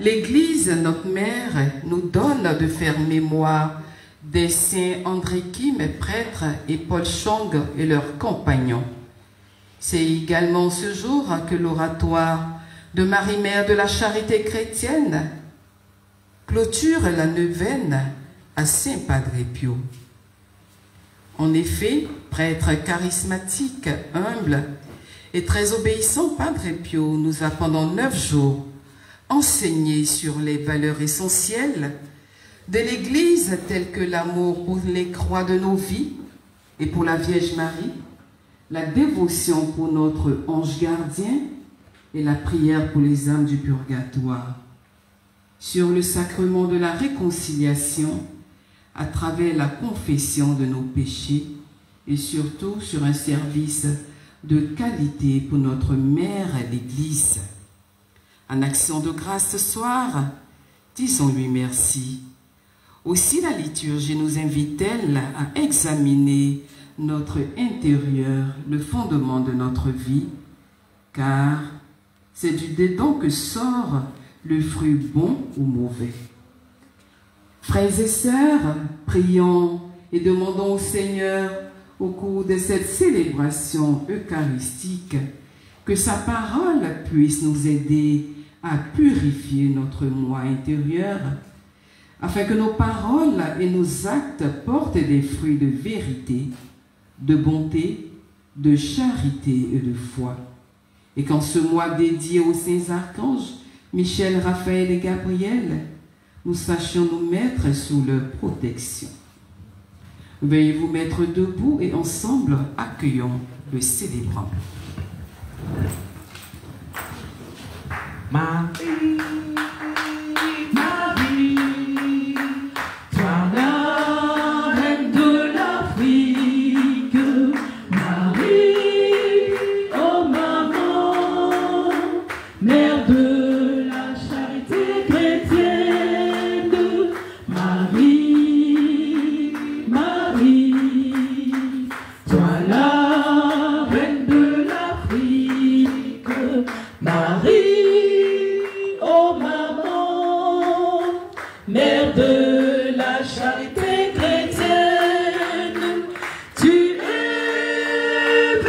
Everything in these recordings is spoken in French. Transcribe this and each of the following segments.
L'Église, notre mère, nous donne de faire mémoire des saints André Kim, prêtres, et Paul Chong et leurs compagnons. C'est également ce jour que l'oratoire de Marie-Mère de la Charité chrétienne clôture la neuvaine à Saint-Padre Pio. En effet, prêtre charismatique, humble et très obéissant, Padre Pio nous a pendant 9 jours enseigné sur les valeurs essentielles de l'Église telles que l'amour pour les croix de nos vies et pour la Vierge Marie, la dévotion pour notre ange gardien et la prière pour les âmes du purgatoire, sur le sacrement de la réconciliation à travers la confession de nos péchés et surtout sur un service de qualité pour notre mère l'Église. En action de grâce ce soir, disons-lui merci. Aussi la liturgie nous invite-t-elle à examiner notre intérieur, le fondement de notre vie, car c'est du dedans que sort le fruit bon ou mauvais. Frères et sœurs, prions et demandons au Seigneur au cours de cette célébration eucharistique que sa parole puisse nous aider à purifier notre moi intérieur, afin que nos paroles et nos actes portent des fruits de vérité, de bonté, de charité et de foi. Et qu'en ce mois dédié aux saints archanges, Michel, Raphaël et Gabriel, nous sachions nous mettre sous leur protection. Veuillez vous mettre debout et ensemble accueillons le célébrant. Marie, Marie, toi la reine de l'Afrique, Marie, oh maman, mère de la charité chrétienne, Marie, Marie, toi la reine de l'Afrique, Marie. Mère de la charité chrétienne, tu es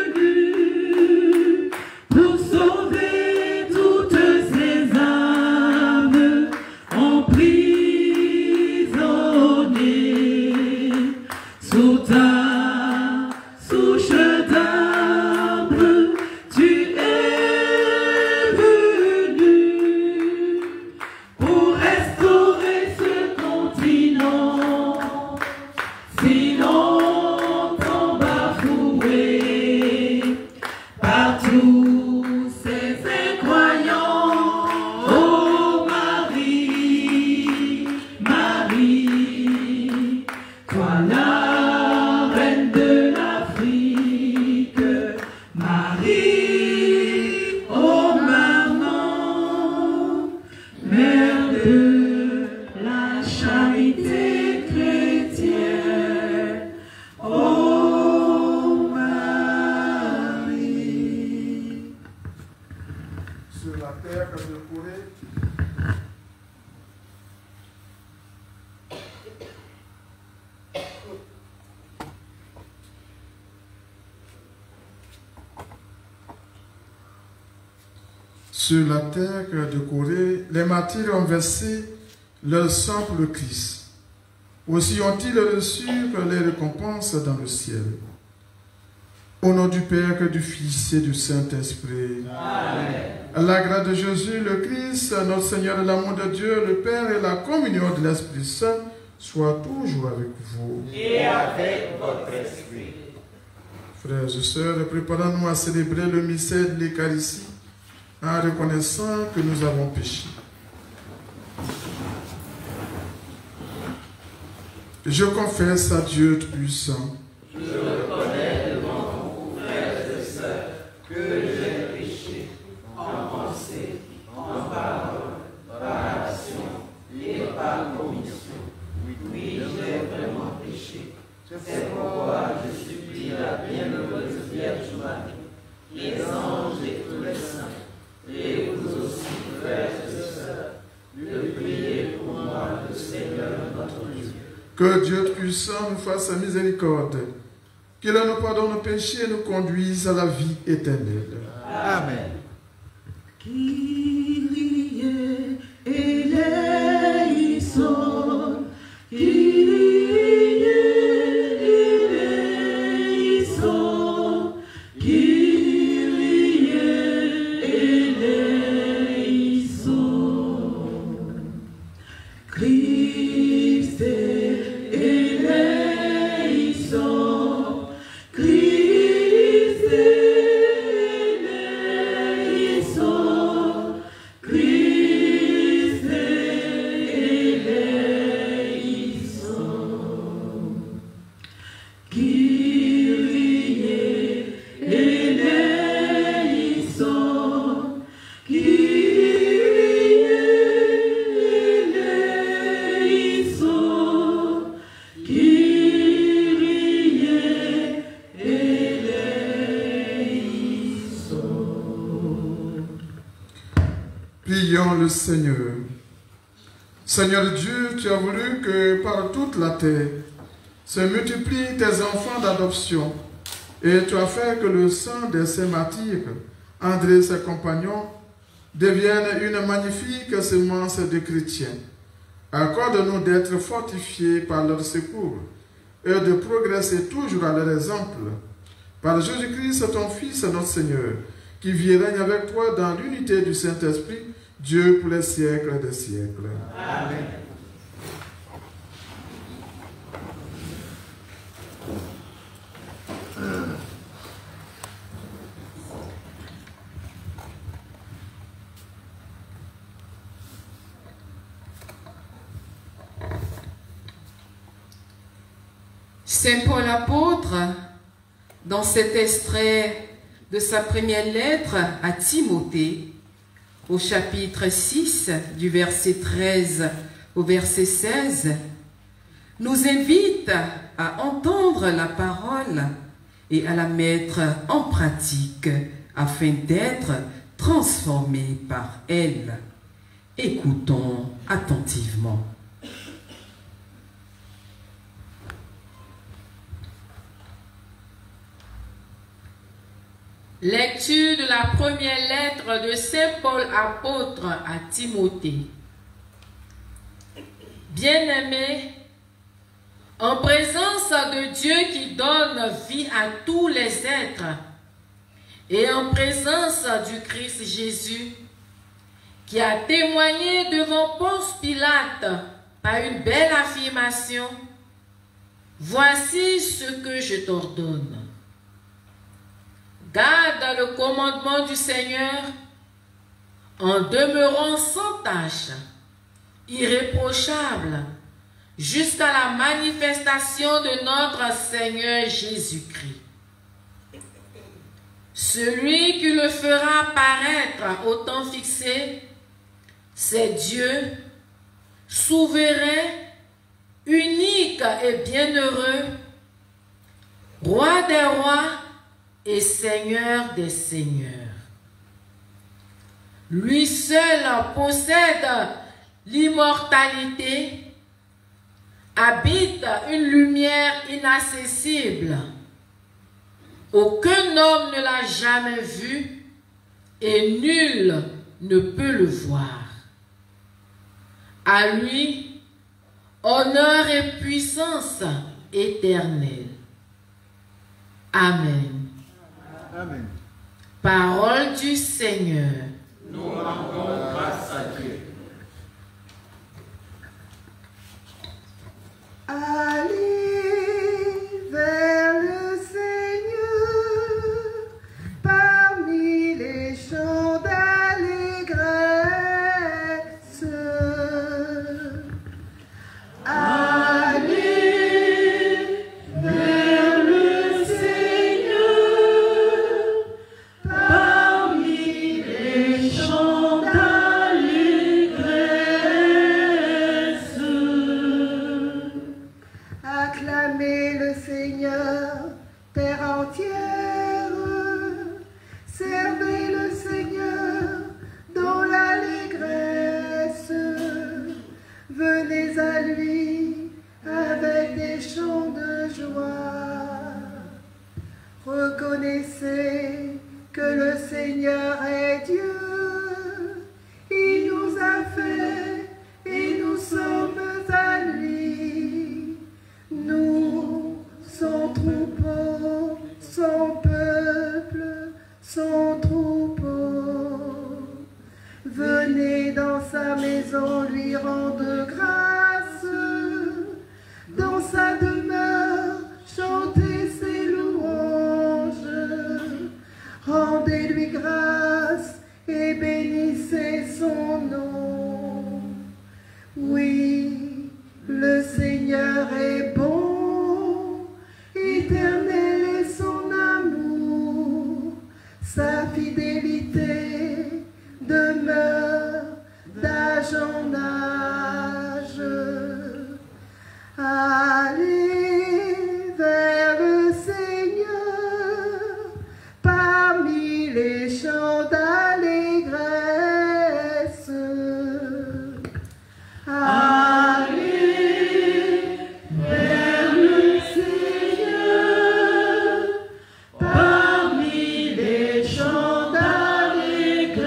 venue pour sauver toutes ces âmes emprisonnées sous ta souche d'arbre. Tu es venue pour restaurer ce continent si longtemps bafoué par tous ces incroyants. Oh Marie, Marie, toi la reine de l'Afrique, Marie, oh maman, mère de la charité chrétienne, oh Marie. Sur la terre que je courais, sur la terre de Corée, les martyrs ont versé leur sang pour le Christ. Aussi ont-ils reçu les récompenses dans le ciel. Au nom du Père, que du Fils et du Saint-Esprit. Amen. La grâce de Jésus, le Christ, notre Seigneur, l'amour de Dieu, le Père et la communion de l'Esprit Saint soient toujours avec vous. Et avec votre esprit. Frères et sœurs, préparons-nous à célébrer le mystère de l'Eucharistie en reconnaissant que nous avons péché. Je confesse à Dieu Tout-Puissant. Je reconnais devant vous, frères et sœurs, que j'ai péché en pensée, en parole, par action et par commission. Oui, j'ai vraiment péché. C'est pourquoi je supplie la bienheureuse Vierge Marie, les anges et tous les saints, et vous aussi, frères et sœurs, Que Dieu puissant nous fasse miséricorde, qu'il nous pardonne nos péchés et nous conduise à la vie éternelle. Amen. Kyrie eleison, Kyrie eleison, Kyrie eleison. Christ eleison, Christ eleison, Christ eleison. Kyrie eleison, Kyrie eleison, Kyrie eleison. Prions le Seigneur. Seigneur Dieu, tu as voulu que par toute la terre se multiplient tes enfants d'adoption et tu as fait que le sang de ces martyrs, André et ses compagnons, devienne une magnifique semence de chrétiens. Accorde-nous d'être fortifiés par leur secours et de progresser toujours à leur exemple. Par Jésus-Christ, ton Fils, notre Seigneur, qui vit et règne avec toi dans l'unité du Saint-Esprit, Dieu pour les siècles des siècles. Amen. Saint Paul apôtre, dans cet extrait de sa première lettre à Timothée, au chapitre 6, du verset 13 au verset 16, nous invite à entendre la parole et à la mettre en pratique afin d'être transformés par elle. Écoutons attentivement. Lecture de la première lettre de Saint Paul apôtre à Timothée. Bien-aimés, en présence de Dieu qui donne vie à tous les êtres et en présence du Christ Jésus qui a témoigné devant Ponce Pilate par une belle affirmation, voici ce que je t'ordonne. Garde le commandement du Seigneur en demeurant sans tache, irréprochable, jusqu'à la manifestation de notre Seigneur Jésus-Christ. Celui qui le fera paraître au temps fixé, c'est Dieu, souverain, unique et bienheureux, roi des rois et Seigneur des seigneurs. Lui seul possède l'immortalité, habite une lumière inaccessible. Aucun homme ne l'a jamais vu et nul ne peut le voir. À lui, honneur et puissance éternelle. Amen. Amen. Parole du Seigneur. Nous rendons grâce à Dieu. Allez vers le Seigneur parmi les chants d'allégresse. Allez vers le Seigneur parmi les chants d'allégresse. dans sa maison lui rendent grâce, dans sa demeure chantez ses louanges, rendez-lui grâce et bénissez son nom. Oui, le Seigneur est bon, éternel est son amour, sa fidélité demeure d'âge en âge. Allez vers le Seigneur parmi les chants d'allégresse. Allez vers le Seigneur parmi les chants d'allégresse.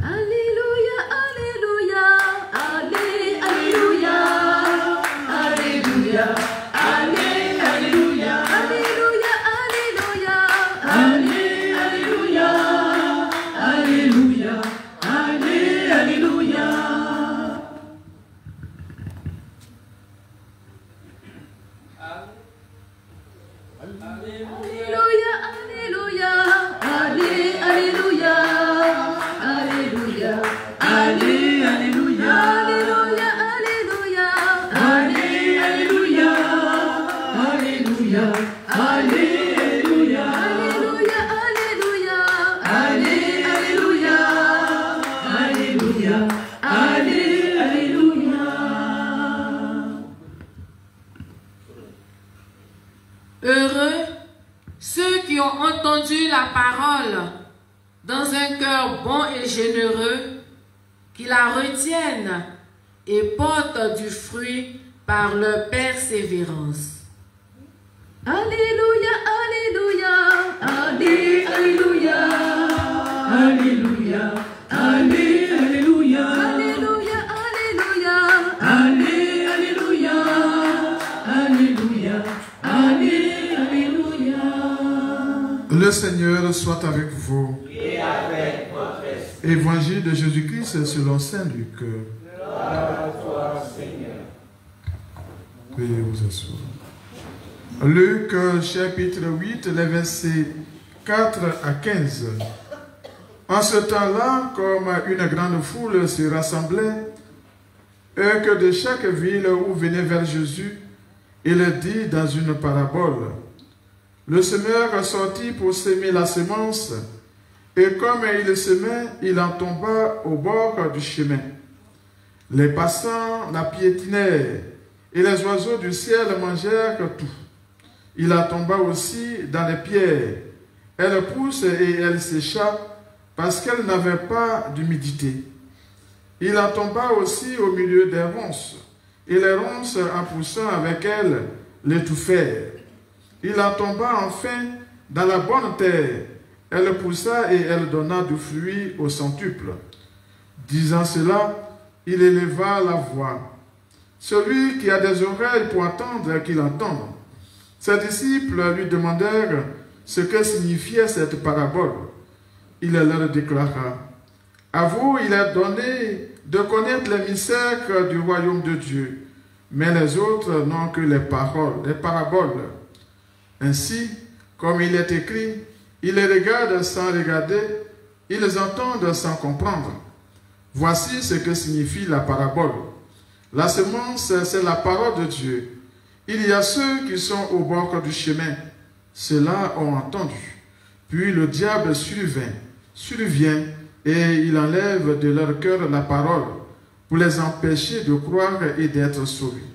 Alléluia, alléluia, alléluia, alléluia, alléluia, alléluia, alléluia, alléluia, alléluia. Alléluia, alléluia, alléluia, alléluia, alléluia, alléluia, alléluia, alléluia, alléluia, alléluia, alléluia. Heureux ceux qui ont entendu la parole dans un cœur bon et généreux, qui la retiennent et portent du fruit par leur persévérance. Alléluia, alléluia, alléluia, alléluia, alléluia, alléluia, alléluia, alléluia, alléluia. Le Seigneur soit avec vous. Et avec votre esprit. Évangile de Jésus-Christ selon saint Luc. Gloire à toi, Seigneur. Veuillez vous asseoir. Luc chapitre 8, les versets 4 à 15. En ce temps-là, comme une grande foule se rassemblait, et que de chaque ville où venait vers Jésus, il dit dans une parabole: le semeur sortit pour semer la semence, et comme il semait, il en tomba au bord du chemin. Les passants la piétinèrent, et les oiseaux du ciel mangèrent tout. Il en tomba aussi dans les pierres. Elle pousse et elle sécha, parce qu'elle n'avait pas d'humidité. Il en tomba aussi au milieu des ronces, et les ronces, en poussant avec elle, l'étouffèrent. Il en tomba enfin dans la bonne terre. Elle poussa et elle donna du fruit au centuple. Disant cela, il éleva la voix. Celui qui a des oreilles pour entendre, qu'il entende. Ses disciples lui demandèrent ce que signifiait cette parabole. Il leur déclara: à vous, il est donné de connaître les mystères du royaume de Dieu, mais les autres n'ont que les paroles, les paraboles. Ainsi, comme il est écrit, ils les regardent sans regarder, ils entendent sans comprendre. Voici ce que signifie la parabole. La semence, c'est la parole de Dieu. Il y a ceux qui sont au bord du chemin. Ceux-là ont entendu. Puis le diable survient et il enlève de leur cœur la parole pour les empêcher de croire et d'être sauvés.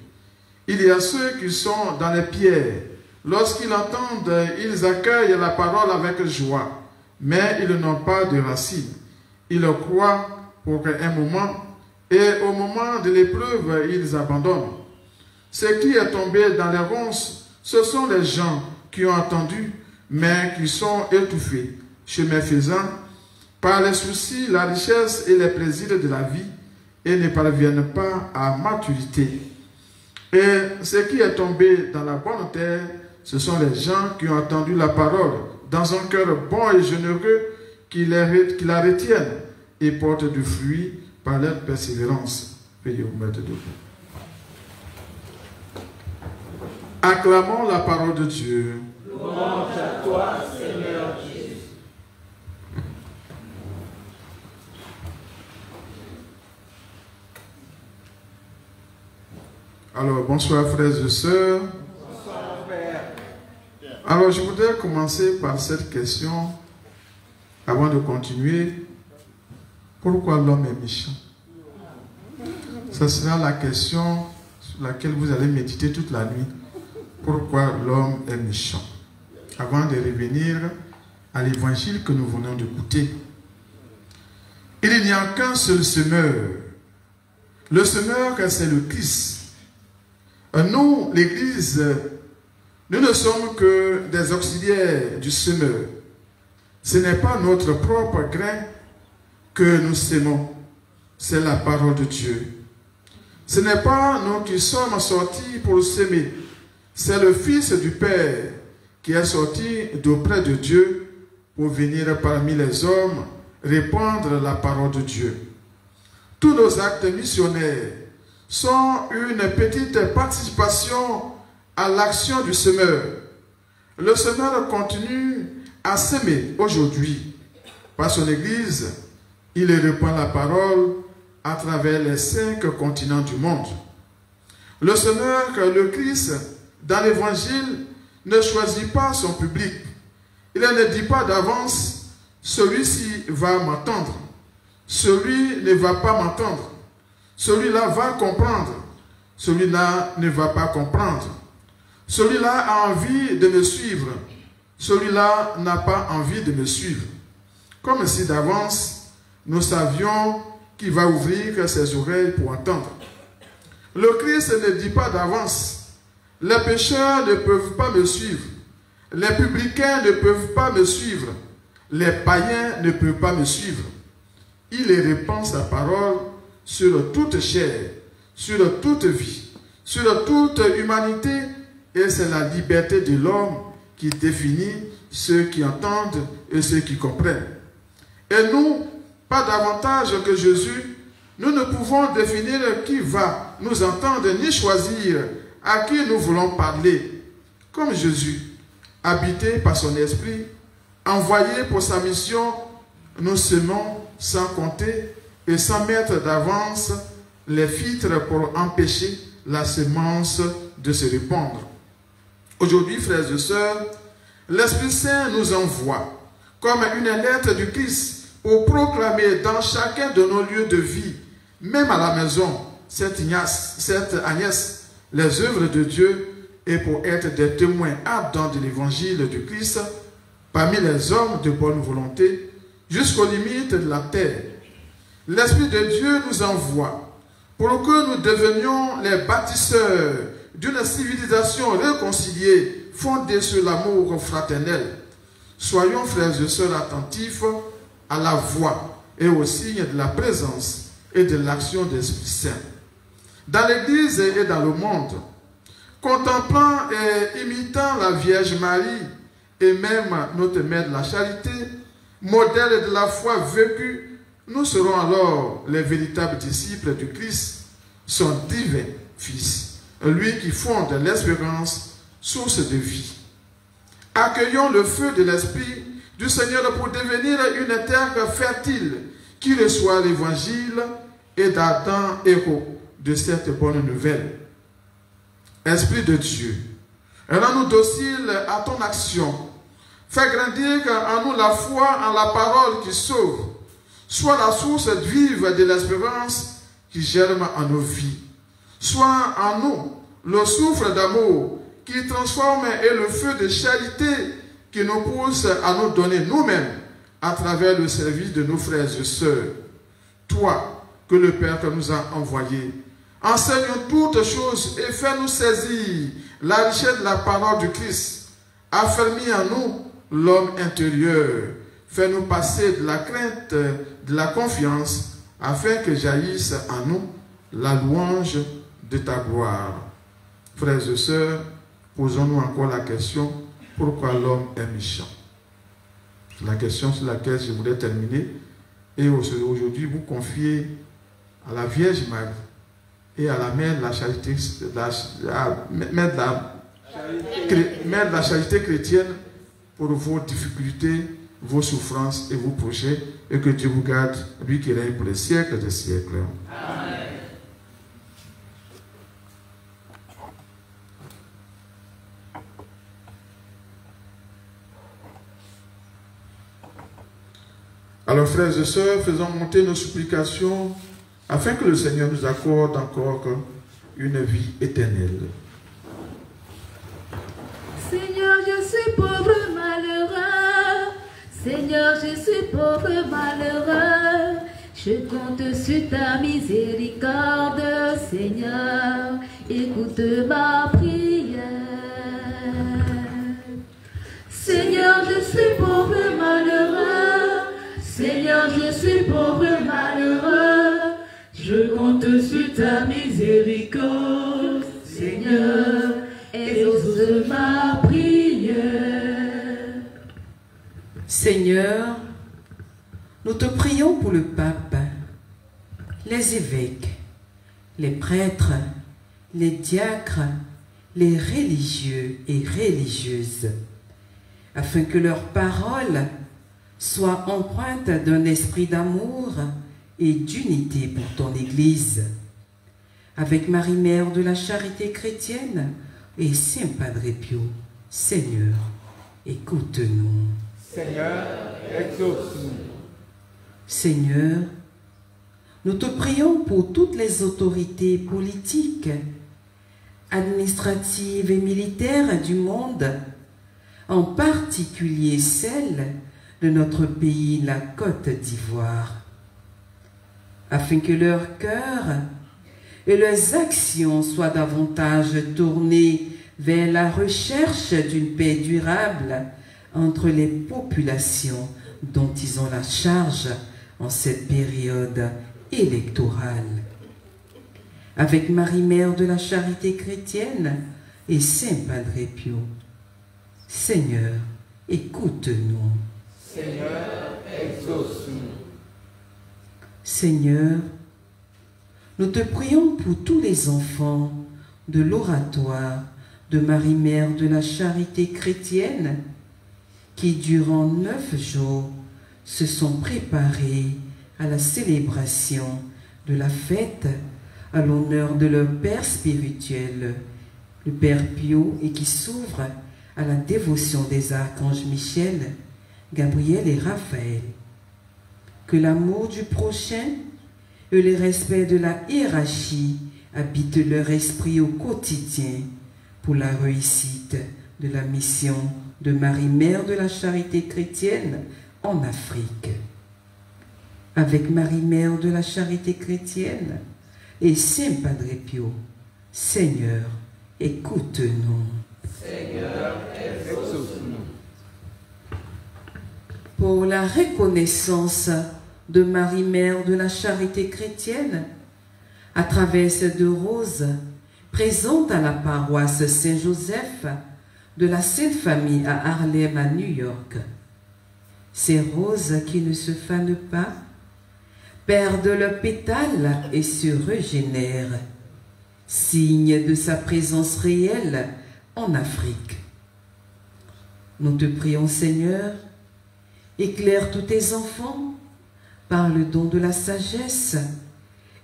Il y a ceux qui sont dans les pierres. Lorsqu'ils entendent, ils accueillent la parole avec joie, mais ils n'ont pas de racines. Ils croient pour un moment, et au moment de l'épreuve, ils abandonnent. Ce qui est tombé dans les ronces, ce sont les gens qui ont entendu, mais qui sont étouffés, chemin faisant, par les soucis, la richesse et les plaisirs de la vie, et ne parviennent pas à maturité. Et ce qui est tombé dans la bonne terre, ce sont les gens qui ont entendu la parole dans un cœur bon et généreux, qui la retiennent et portent du fruit par leur persévérance. Veuillez vous mettre debout. Acclamons la parole de Dieu. Louange à toi, Seigneur Jésus. Alors, bonsoir frères et sœurs. Bonsoir, Père. Alors, je voudrais commencer par cette question, avant de continuer. Pourquoi l'homme est méchant? Ce sera la question sur laquelle vous allez méditer toute la nuit. Pourquoi l'homme est méchant? Avant de revenir à l'évangile que nous venons d'écouter. Il n'y a qu'un seul semeur. Le semeur, c'est le Christ. Nous, l'Église, nous ne sommes que des auxiliaires du semeur. Ce n'est pas notre propre grain que nous sémons, c'est la parole de Dieu. Ce n'est pas nous qui sommes sortis pour semer, c'est le Fils du Père qui est sorti d'auprès de Dieu pour venir parmi les hommes répandre la parole de Dieu. Tous nos actes missionnaires sont une petite participation à l'action du semeur. Le semeur continue à semer aujourd'hui. Par son Église, il répand la parole à travers les 5 continents du monde. Le semeur, le Christ, dans l'Évangile, ne choisit pas son public. Il ne dit pas d'avance, celui-ci va m'entendre, celui ne va pas m'entendre, celui-là va comprendre, celui-là ne va pas comprendre, celui-là a envie de me suivre, celui-là n'a pas envie de me suivre. Comme si d'avance, nous savions qui va ouvrir ses oreilles pour entendre. Le Christ ne dit pas d'avance, les pécheurs ne peuvent pas me suivre, les publicains ne peuvent pas me suivre, les païens ne peuvent pas me suivre. Il répand sa parole sur toute chair, sur toute vie, sur toute humanité, et c'est la liberté de l'homme qui définit ceux qui entendent et ceux qui comprennent. Et nous, pas davantage que Jésus, nous ne pouvons définir qui va nous entendre ni choisir à qui nous voulons parler. Comme Jésus, habité par son esprit, envoyé pour sa mission, nous semons sans compter et sans mettre d'avance les filtres pour empêcher la semence de se répandre. Aujourd'hui, frères et sœurs, l'Esprit Saint nous envoie comme une lettre du Christ pour proclamer dans chacun de nos lieux de vie, même à la maison, cette Agnès, les œuvres de Dieu et pour être des témoins ardents de l'évangile du Christ parmi les hommes de bonne volonté jusqu'aux limites de la terre. L'Esprit de Dieu nous envoie pour que nous devenions les bâtisseurs d'une civilisation réconciliée fondée sur l'amour fraternel. Soyons, frères et sœurs, attentifs à la voix et au signe de la présence et de l'action de l'Esprit Saint. Dans l'Église et dans le monde, contemplant et imitant la Vierge Marie et même notre Mère de la Charité, modèle de la foi vécue, nous serons alors les véritables disciples du Christ, son divin Fils, lui qui fonde l'espérance, source de vie. Accueillons le feu de l'Esprit du Seigneur pour devenir une terre fertile qui reçoit l'Évangile et d'ardents héros de cette bonne nouvelle. Esprit de Dieu, rends-nous dociles à ton action. Fais grandir en nous la foi en la parole qui sauve. Sois la source vive de l'espérance qui germe en nos vies. Sois en nous le souffle d'amour qui transforme et le feu de charité qui nous pousse à nous donner nous-mêmes à travers le service de nos frères et sœurs. Toi, que le Père nous a envoyé, enseigne toutes choses et fais-nous saisir la richesse de la parole du Christ. Affermis en nous l'homme intérieur. Fais-nous passer de la crainte, de la confiance, afin que jaillisse en nous la louange de ta gloire. Frères et sœurs, posons-nous encore la question, pourquoi l'homme est méchant? la question sur laquelle je voulais terminer. Et aujourd'hui, vous confiez à la Vierge Marie et à la Mère de la Charité, Mère de la Charité chrétienne pour vos difficultés, vos souffrances et vos projets, et que Dieu vous garde, lui qui règne pour les siècles des siècles. Amen. Alors frères et sœurs, faisons monter nos supplications afin que le Seigneur nous accorde encore une vie éternelle. Seigneur, je suis pauvre malheureux. Seigneur, je suis pauvre malheureux. Je compte sur ta miséricorde. Seigneur, écoute ma prière. Seigneur, je suis pauvre malheureux. Seigneur, je suis pauvre malheureux. Je compte sur ta miséricorde. Seigneur, exauce ma prière. Seigneur, nous te prions pour le pape, les évêques, les prêtres, les diacres, les religieux et religieuses, afin que leurs paroles soient empreintes d'un esprit d'amour et d'unité pour ton Église. Avec Marie-Mère de la Charité chrétienne et Saint Padre Pio, Seigneur, écoute-nous. Seigneur, exauce-nous. Seigneur, nous te prions pour toutes les autorités politiques, administratives et militaires du monde, en particulier celles de notre pays, la Côte d'Ivoire, afin que leur cœur et leurs actions soient davantage tournées vers la recherche d'une paix durable entre les populations dont ils ont la charge en cette période électorale. Avec Marie-Mère de la Charité chrétienne et Saint Padre Pio, Seigneur, écoute-nous. Seigneur, exauce-nous. Seigneur, nous te prions pour tous les enfants de l'oratoire de Marie-Mère de la Charité chrétienne qui, durant 9 jours, se sont préparés à la célébration de la fête à l'honneur de leur Père spirituel, le Père Pio, et qui s'ouvrent à la dévotion des archanges Michel, Gabriel et Raphaël. Que l'amour du prochain et le respect de la hiérarchie habitent leur esprit au quotidien pour la réussite de la mission de Marie-Mère de la Charité chrétienne en Afrique. Avec Marie-Mère de la Charité chrétienne et Saint Padre Pio, Seigneur, écoute-nous. Seigneur, exauce-nous. Pour la reconnaissance de Marie-Mère de la Charité chrétienne, à travers ces 2 roses présentes à la paroisse Saint-Joseph de la Sainte Famille à Harlem, à New York. Ces roses qui ne se fanent pas, perdent leurs pétales et se régénèrent, signe de sa présence réelle en Afrique. Nous te prions, Seigneur, éclaire tous tes enfants par le don de la sagesse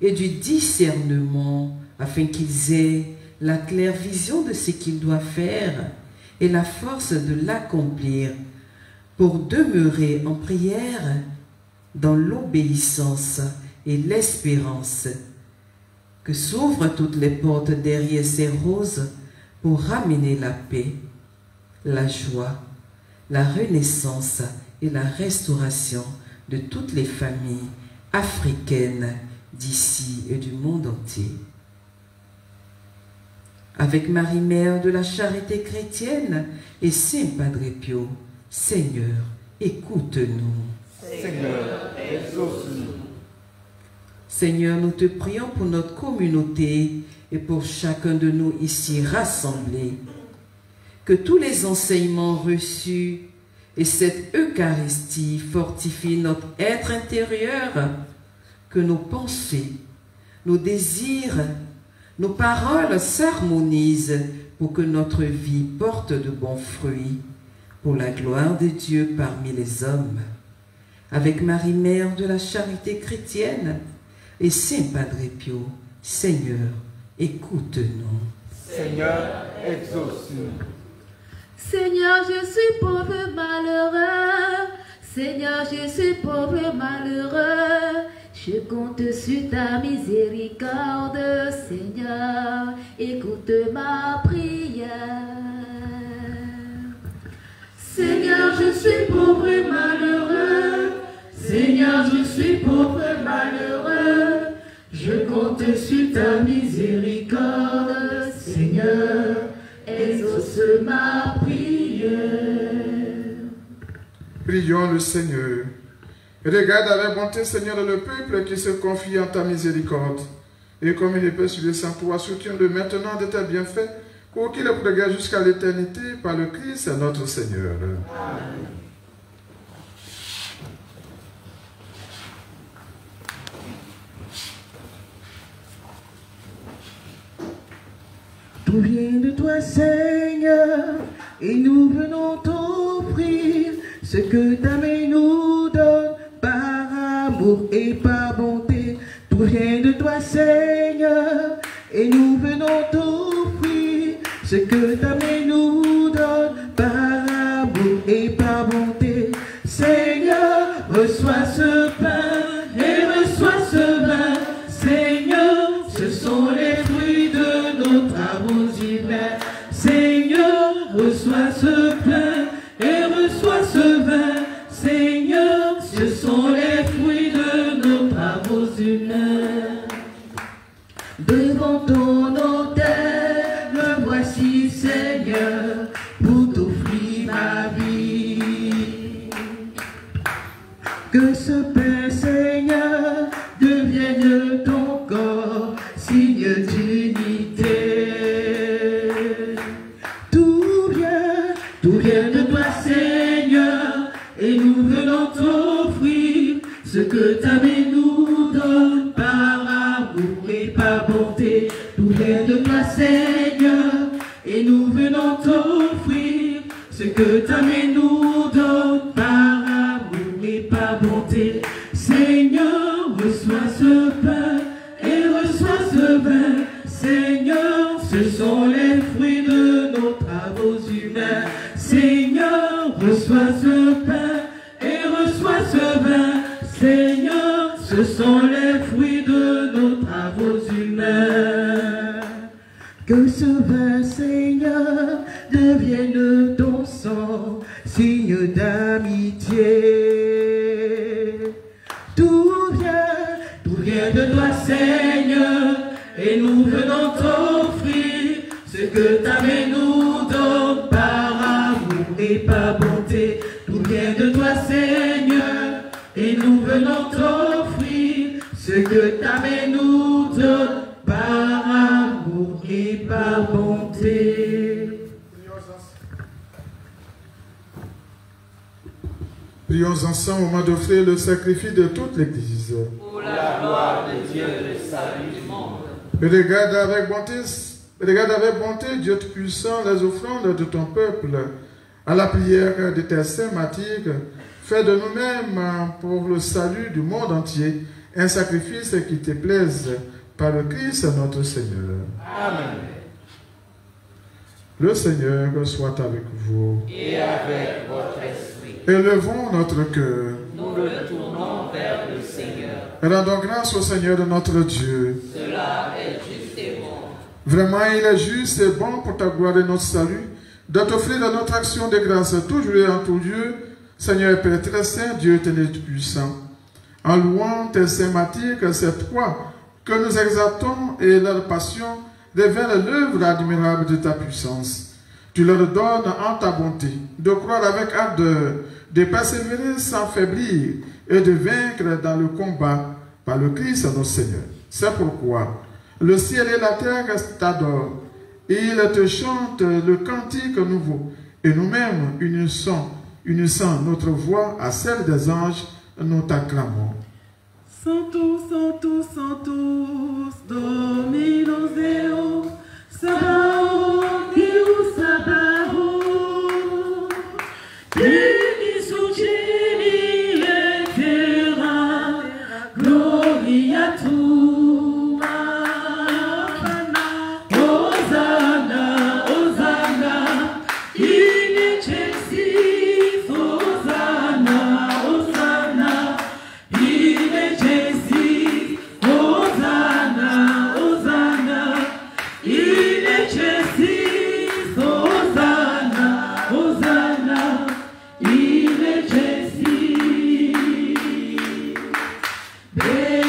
et du discernement, afin qu'ils aient la claire vision de ce qu'ils doivent faire et la force de l'accomplir, pour demeurer en prière dans l'obéissance et l'espérance. Que s'ouvrent toutes les portes derrière ces roses pour ramener la paix, la joie, la renaissance et la restauration de toutes les familles africaines d'ici et du monde entier. Avec Marie-Mère de la Charité chrétienne et Saint Padre Pio, Seigneur, écoute-nous. Seigneur, exauce-nous. Seigneur, nous te prions pour notre communauté et pour chacun de nous ici rassemblés. Que tous les enseignements reçus Et cette Eucharistie fortifie notre être intérieur, que nos pensées, nos désirs, nos paroles s'harmonisent pour que notre vie porte de bons fruits pour la gloire de Dieu parmi les hommes. Avec Marie, Mère de la charité chrétienne, et Saint Padre Pio, Seigneur, écoute-nous. Seigneur, exauce-nous. Seigneur, je suis pauvre et malheureux. Seigneur, je suis pauvre et malheureux. Je compte sur ta miséricorde. Seigneur, écoute ma prière. Seigneur, je suis pauvre et malheureux. Seigneur, je suis pauvre et malheureux. Je compte sur ta miséricorde. Seigneur, exauce ma prière. Prions le Seigneur. Regarde avec bonté, Seigneur, le peuple qui se confie en ta miséricorde. Et comme il est persuadé sans toi, soutiens-le maintenant de tes bienfaits, pour qu'il le regarde jusqu'à l'éternité par le Christ, notre Seigneur. Amen. Tout vient de toi, Seigneur, et nous venons t'offrir ce que ta main nous donne par amour et par bonté. Tout vient de toi, Seigneur, et nous venons t'offrir ce que ta main nous donne par amour et par bonté. Seigneur, reçois ce pain et reçois ce vin. Seigneur, ce sont les fruits de nos travaux humains. Seigneur, reçois ce pain et reçois ce vin. Seigneur, ce sont les fruits de nos travaux humains. Devant ton autel, me voici, Seigneur, pour t'offrir ma vie. Que ce pain, Seigneur, devienne ton corps, signe d'unité. Tout vient de toi, Seigneur, et nous venons t'offrir ce que ta main nous donne par amour et par bonté. Tout vient de toi, Seigneur, et nous venons t'offrir ce que ta main nous donne par amour et par bonté. Seigneur, reçois ce pain et reçois ce vin. Seigneur, ce sont les fruits de nos travaux humains. Seigneur, reçois ce pain et reçois ce vin. Seigneur, ce sont les fruits de nos travaux humains. Que ce vin, Seigneur, devienne ton sang, signe d'amitié. Tout vient de toi, Seigneur, et nous venons t'offrir ce que ta main nous donne par amour et par bonté. Tout vient de toi, Seigneur, et nous venons t'offrir ce que ta main nous donne par amour et par bonté. Prions ensemble au moment d'offrir le sacrifice de toute l'Église. Pour la gloire de Dieu, le salut du monde. Regarde avec bonté, Dieu Tout-Puissant, les offrandes de ton peuple à la prière de tes saints martyrs. Fais de nous-mêmes, pour le salut du monde entier, un sacrifice qui te plaise par le Christ notre Seigneur. Amen. Le Seigneur soit avec vous. Et avec votre esprit. Élevons notre cœur. Nous le tournons vers le Seigneur. Rendons grâce au Seigneur de notre Dieu. Cela est juste et bon. Vraiment, il est juste et bon pour ta gloire et notre salut, de t'offrir de notre action de grâce toujours et en tout lieu, Seigneur et Père très saint, Dieu éternel tout-puissant. En louant tes saints martyrs, que c'est toi que nous exaltons et leur passion révèle l'œuvre admirable de ta puissance. Tu leur donnes en ta bonté de croire avec ardeur, de persévérer sans faiblir et de vaincre dans le combat par le Christ notre Seigneur. C'est pourquoi le ciel et la terre t'adorent. Ils te chantent le cantique nouveau et nous-mêmes unissons unissant notre voix à celle des anges, nous t'acclamons. Sanctus, Sanctus, Sanctus, Dominus Deus, Sabaoth, Deus Sabaoth, pleni sub cieli et terra, gloria tua. Hosanna, Hosanna, in excelsis, Hosanna, Hosanna, in excelsis, Hosanna, Hosanna, in excelsis, Hosanna, Hosanna, in excelsis. Benedictus,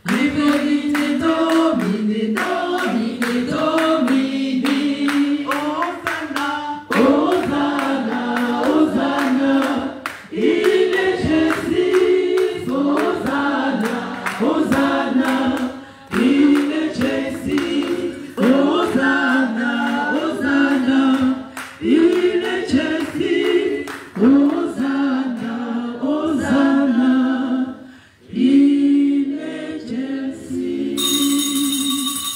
Benedicte Domine, Domine, Domini. Hosanna, Hosanna, Hosanna, in excelsis, Hosanna, Hosanna, in excelsis, Hosanna, Hosanna, in excelsis, Hosanna, Hosanna, in excelsis.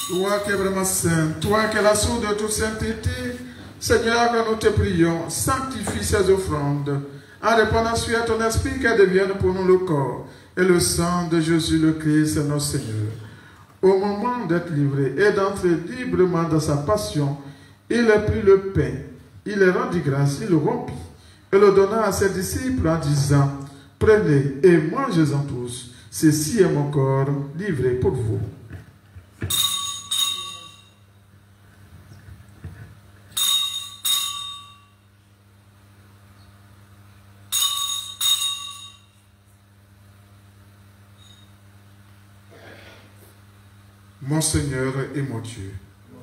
Toi qui es vraiment saint, toi qui es la source de toute sainteté, Seigneur, que nous te prions, sanctifie ces offrandes, en répandant sur ton esprit qu'elles deviennent pour nous le corps et le sang de Jésus le Christ, notre Seigneur. Au moment d'être livré et d'entrer librement dans sa passion, il prit le pain, il rendit grâce, il le rompit et le donna à ses disciples en disant, prenez et mangez-en tous, ceci est mon corps livré pour vous. Mon Seigneur et mon Dieu.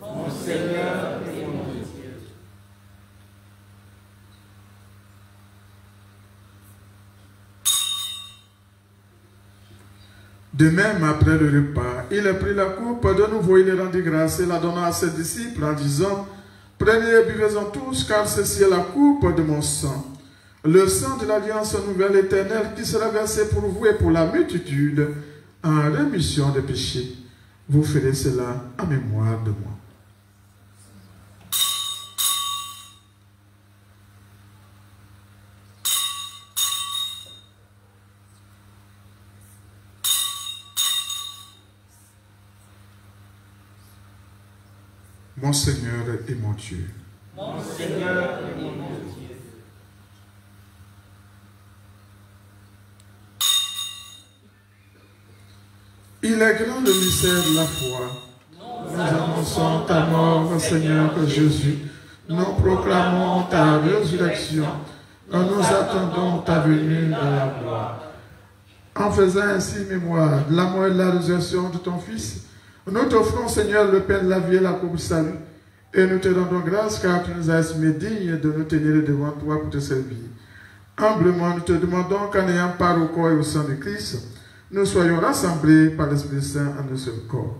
Mon Seigneur et mon Dieu. De même, après le repas, il a pris la coupe, de nouveau il rendit grâce et la donna à ses disciples en disant, prenez et buvez-en tous, car ceci est la coupe de mon sang, le sang de l'alliance nouvelle éternelle qui sera versé pour vous et pour la multitude en rémission des péchés. Vous ferez cela en mémoire de moi. Mon Seigneur et mon Dieu. Mon Seigneur et mon Dieu. Il est grand le mystère de la foi. Nous annonçons ta mort, Seigneur Jésus. Nous proclamons ta résurrection. Nous attendons ta venue dans la gloire. En faisant ainsi mémoire de la mort et de la résurrection de ton Fils, nous t'offrons, Seigneur, le pain de la vie et la coupe du salut. Et nous te rendons grâce car tu nous as estimés dignes de nous tenir devant toi pour te servir. Humblement, nous te demandons qu'en ayant part au corps et au sang de Christ, nous soyons rassemblés par l'Esprit Saint en un seul corps.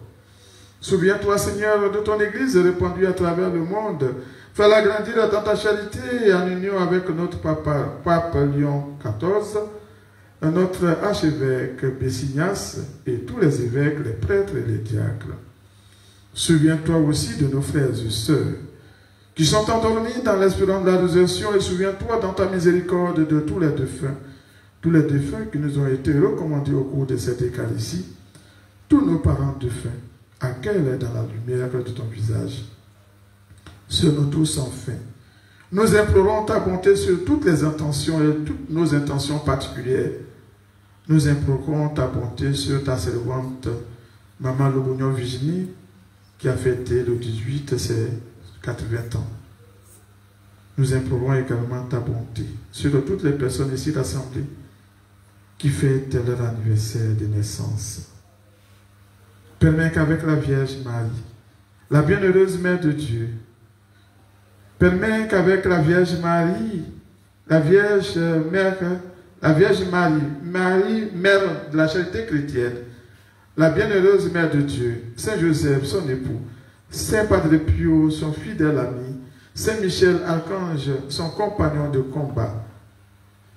Souviens-toi, Seigneur, de ton Église répandue à travers le monde. Fais-la grandir dans ta charité en union avec notre pape Léon XIV, notre archevêque Bessignas et tous les évêques, les prêtres et les diacres. Souviens-toi aussi de nos frères et sœurs qui sont endormis dans l'espérance de la résurrection et souviens-toi dans ta miséricorde de tous les défunts qui nous ont été recommandés au cours de cette Eucharistie, tous nos parents défunts, accueille-les dans la lumière de ton visage. Sur nous tous enfin, nous implorons ta bonté sur toutes les intentions et toutes nos intentions particulières. Nous implorons ta bonté sur ta servante, Maman Lobognon Virginie, qui a fêté le 18 ses 80 ans. Nous implorons également ta bonté sur toutes les personnes ici rassemblées qui fêtent leur anniversaire de naissance. Permets qu'avec la Vierge Marie, la bienheureuse Mère de Dieu, permets qu'avec la Vierge Marie, la Vierge Marie, Mère de la charité chrétienne, la bienheureuse Mère de Dieu, Saint Joseph, son époux, Saint Padre Pio, son fidèle ami, Saint Michel, archange, son compagnon de combat,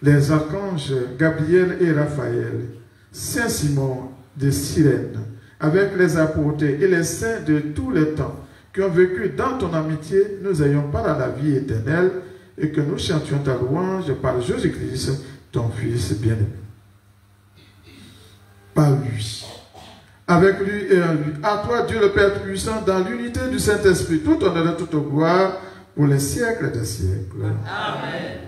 les archanges Gabriel et Raphaël, Saint Simon de Cyrène, avec les apôtres et les saints de tous les temps qui ont vécu dans ton amitié, nous ayons part à la vie éternelle et que nous chantions ta louange par Jésus-Christ, ton Fils bien-aimé. Par lui, avec lui et en lui, à toi Dieu le Père puissant, dans l'unité du Saint-Esprit, tout honneur et toute gloire pour les siècles des siècles. Amen.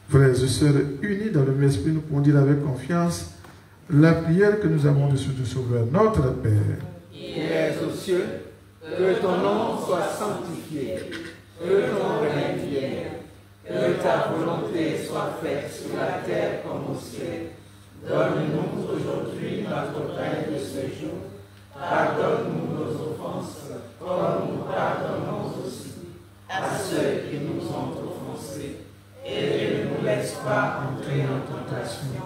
Frères et sœurs, unis dans le même esprit, nous pouvons dire avec confiance la prière que nous avons reçue du Sauveur, notre Père. Qui es aux cieux, que ton nom soit sanctifié, que ton règne vienne, que ta volonté soit faite sur la terre comme au ciel. Donne-nous aujourd'hui notre pain de ce jour. Pardonne-nous nos offenses, comme nous pardonnons aussi à ceux qui nous ont offensés. Et ne nous laisse pas entrer en tentation,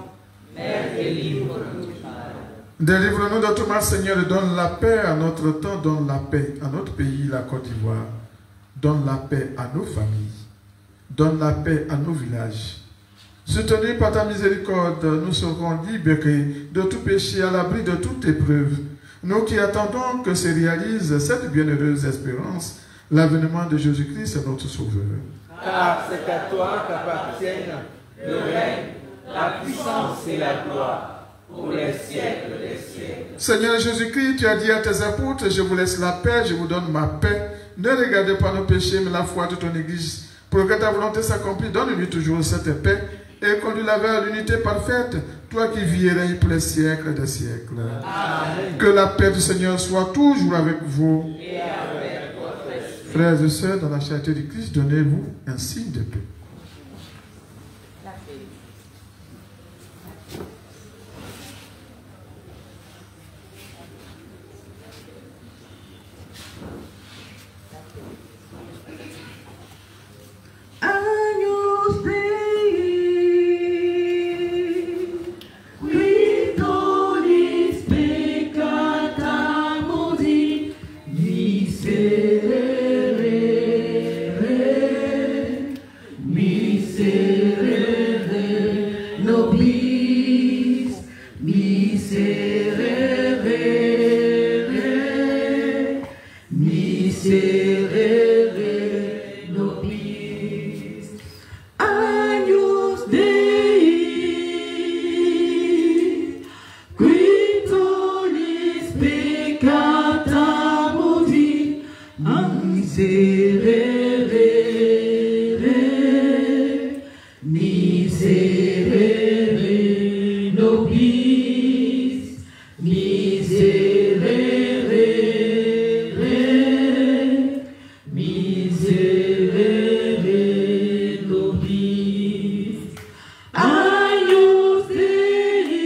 mais délivre-nous du mal. Délivre-nous de tout mal, Seigneur, et donne la paix à notre temps, donne la paix à notre pays, la Côte d'Ivoire. Donne la paix à nos familles, donne la paix à nos villages. Soutenus par ta miséricorde, nous serons libérés de tout péché, à l'abri de toute épreuve. Nous qui attendons que se réalise cette bienheureuse espérance, l'avènement de Jésus-Christ, notre Sauveur. Car c'est à toi qu'appartiennent le règne, la puissance et la gloire pour les siècles des siècles. Seigneur Jésus-Christ, tu as dit à tes apôtres, je vous laisse la paix, je vous donne ma paix. Ne regardez pas nos péchés, mais la foi de ton Église. Pour que ta volonté s'accomplisse, donne-lui toujours cette paix et conduis-la vers l'unité parfaite, toi qui vis et règnes pour les siècles des siècles. Amen. Que la paix du Seigneur soit toujours avec vous. Et avec votre esprit. Frères et sœurs, dans la charité du Christ, donnez-vous un signe de paix. Agnus Dei, qui tollis peccata mundi, miserere nobis, miserere nobis. Agnus Dei, qui tollis peccata mundi, miserere nobis, miserere nobis. Agnus Dei,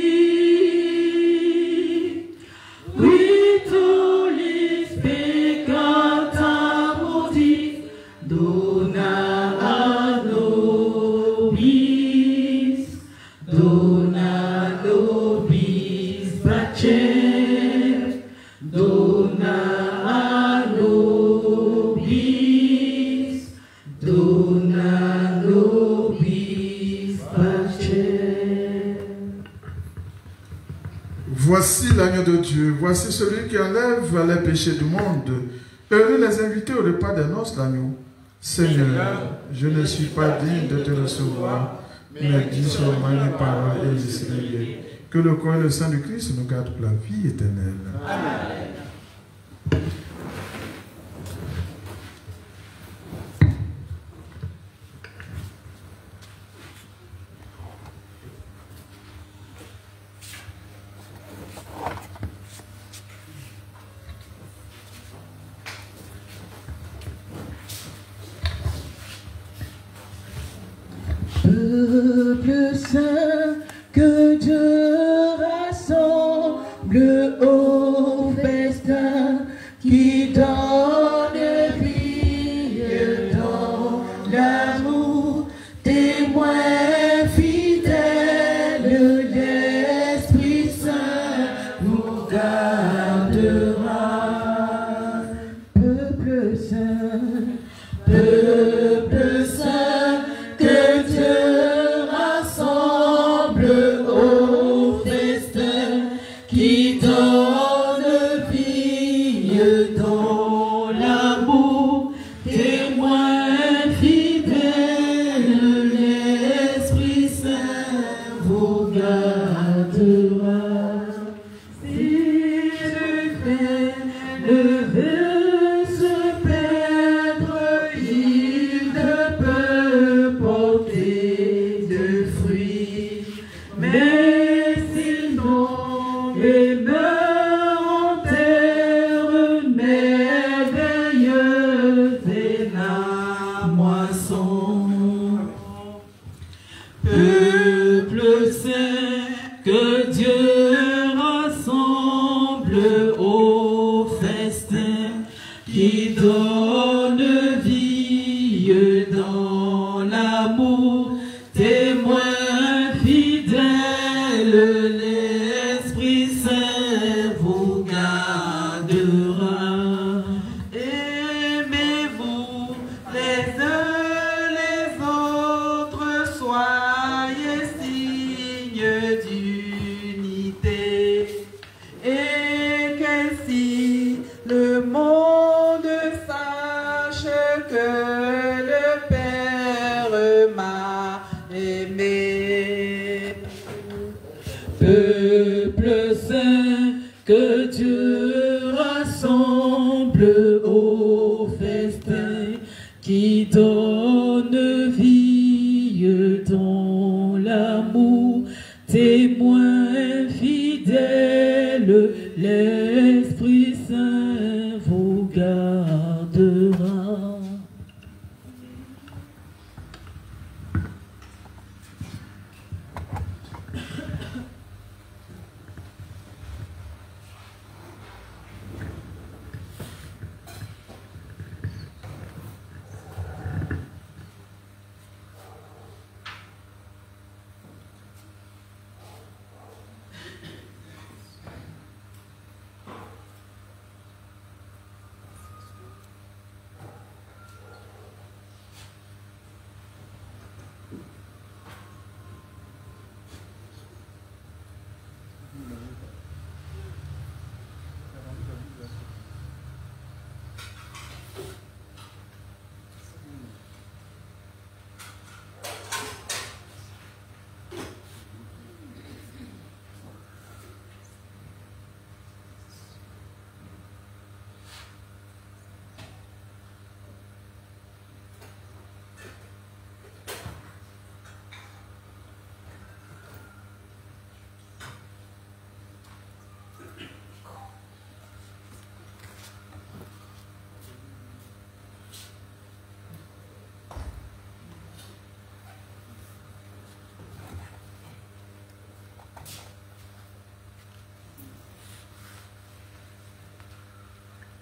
qui tollis peccata mundi, dona a nobis pace, dona a nobis pace. Voici l'agneau de Dieu, voici celui qui enlève les péchés du monde. Heureux les invités au repas des noces d'agneau. Seigneur, je ne suis pas digne de te recevoir, mais dis seulement une parole et je serai guéri. Que le corps et le sang du Christ nous gardent pour la vie éternelle. Amen. Peuple saint, que Dieu rassemble au festin, qui donne vie dans l'amour, témoin fidèle, l'Esprit Saint nous gardera. Peuple saint, Peuple saint, que Dieu rassemble au festin, qui donne vie dans l'amour, témoin fidèle, l'Esprit Saint vous gardera. Aimez-vous les uns les autres, soyez signes d'unité, et qu'ainsi le monde sache que le Père m'a aimé. Peuple saint, que Dieu rassemble au festin, qui donne vie dans l'amour, témoin fidèle, l'Esprit Saint vous gardera.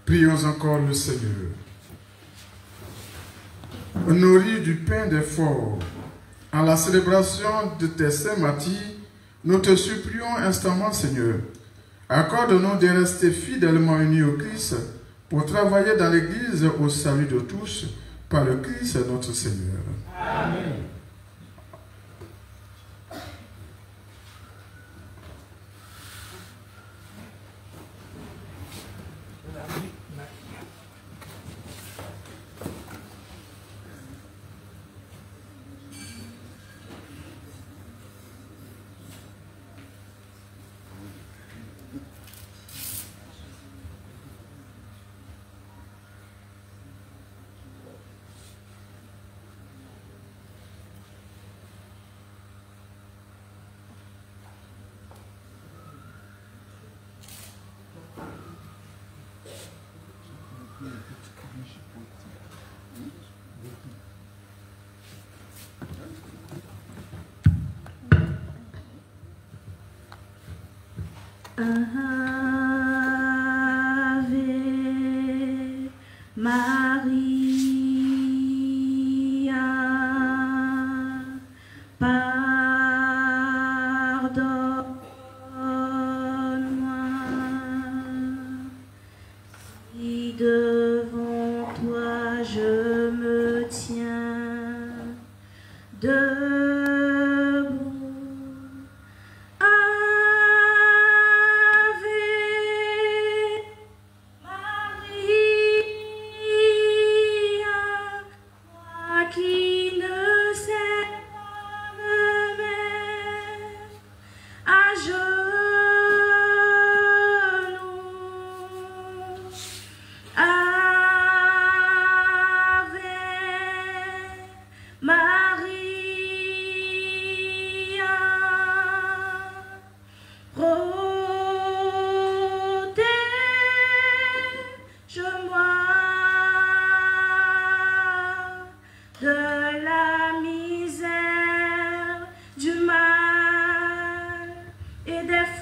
Prions encore le Seigneur. Nourris du pain des forts, à la célébration de tes saints martyrs, nous te supplions instamment, Seigneur. Accorde-nous de rester fidèlement unis au Christ pour travailler dans l'Église au salut de tous, par le Christ notre Seigneur. Amen. Ave Maria, pardonne-moi si devant toi je me tiens debout. Ave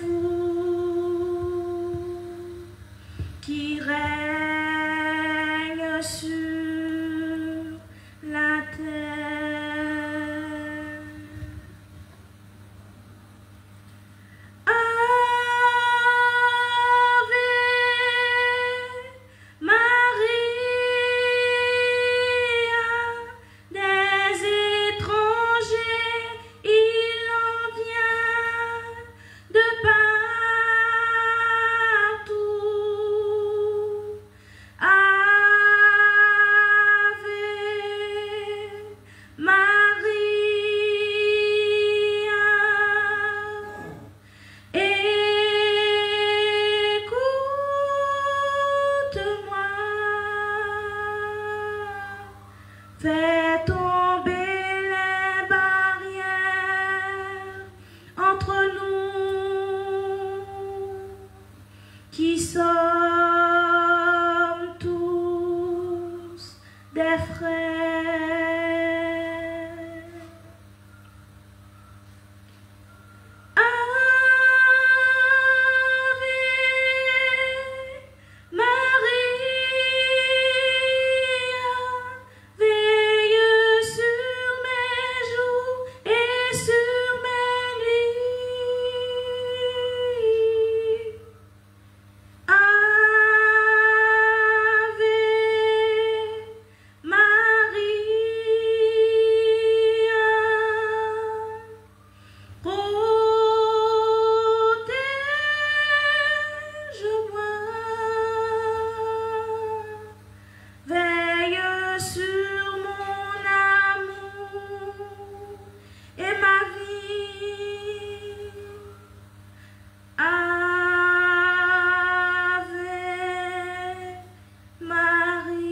fou qui règne sur la terre. Ave Maria, des étrangers, il en vient de partout. Ave Maria, écoute-moi, fais tomber les barrières entre nous qui sommes tous des frères. Ave Maria, veille sur mes joues et sur mes nuits. Ave Maria, protège-moi, veille sur mon amour et ma vie. Ave Maria.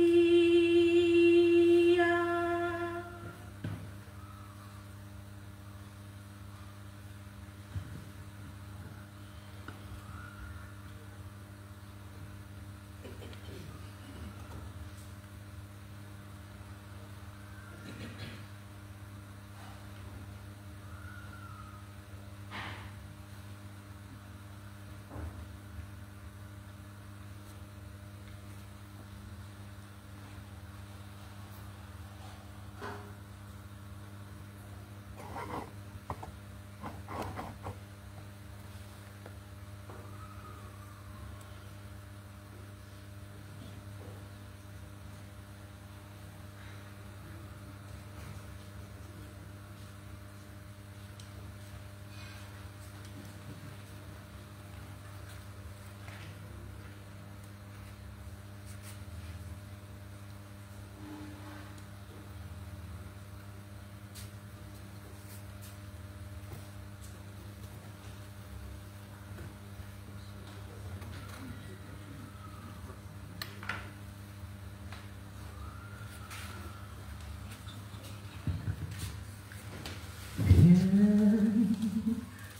Viens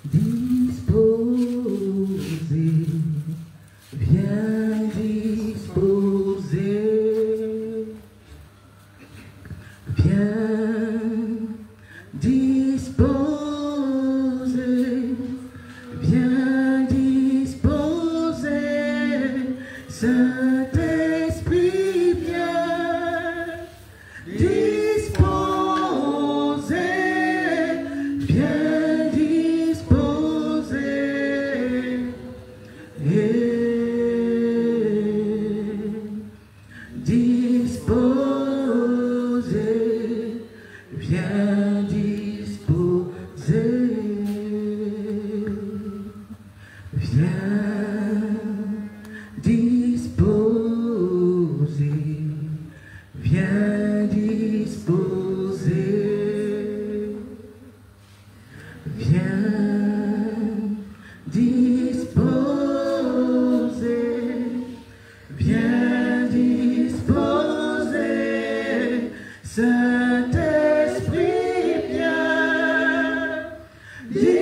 disposer, viens disposer, viens disposer, Saint-Esprit, viens disposer, viens disposer. Disposer, viens disposer, viens disposer, viens disposer, viens disposer, viens disposer, Saint-Esprit, viens disposer,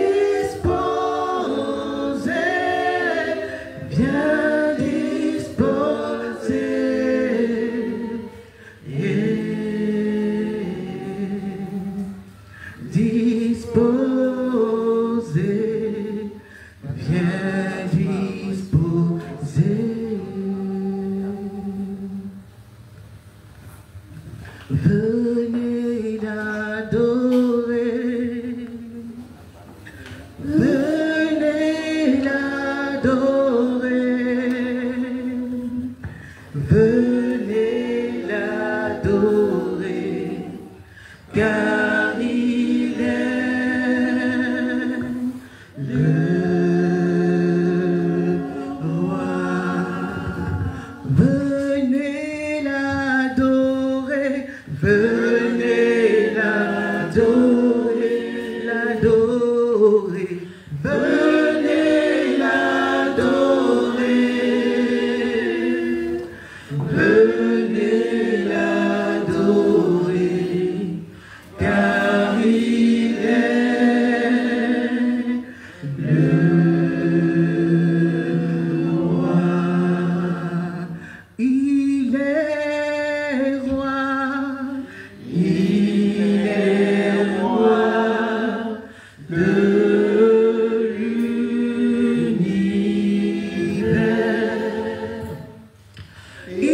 viens disposer, disposer. l'adorer, venez l'adorer, venez l'adorer, car il est le roi, il est roi, il est roi de l'univers. Il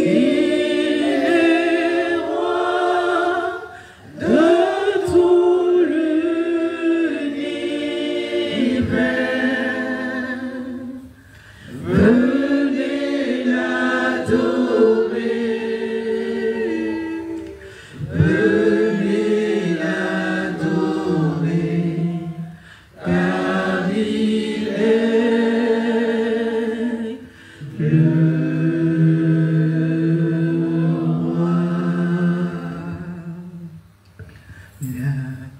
est roi de tout l'univers. Venez l'adorer, venez l'adorer, car il est le roi.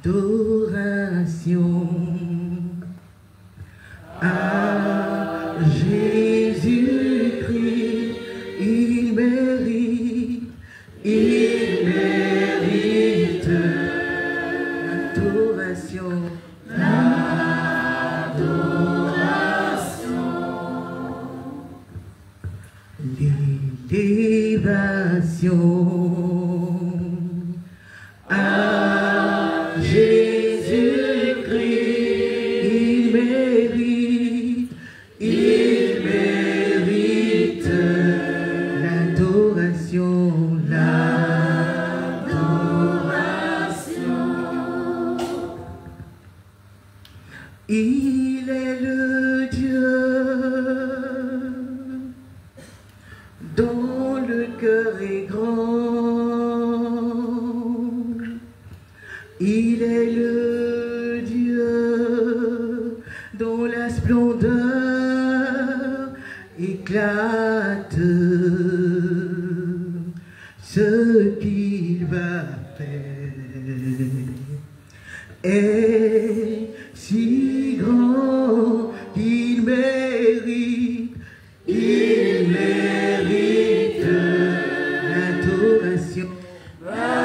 L'adoration à Jésus-Christ, il mérite l'adoration, l'élévation à Jésus-Christ, il mérite l'adoration, il est le Dieu dont le cœur est grand, il est le Dieu dont la splendeur éclate. Ce qu'il va faire est si grand qu'il mérite l'adoration. Adorons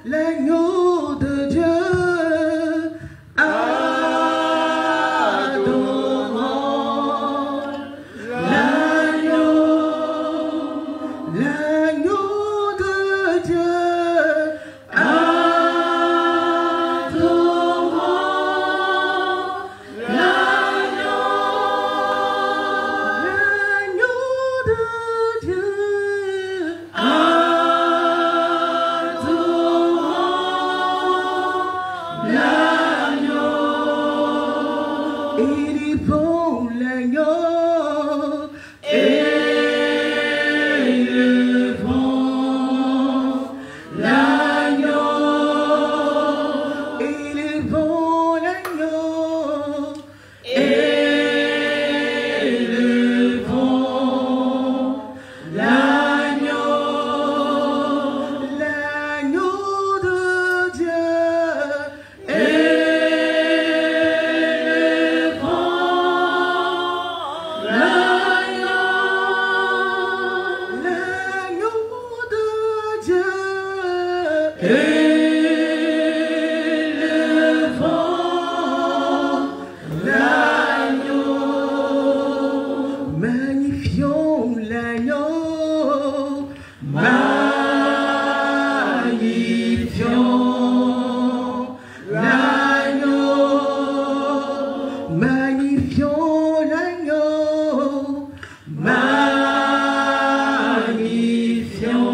l'agneau de Dieu. Adorons l'agneau de Dieu. Il est bon l'agneau, il est bon l'agneau, il est bon l'agneau, il est bon l'agneau de Dieu. Magnifions l'agneau, magnifions l'agneau, magnifions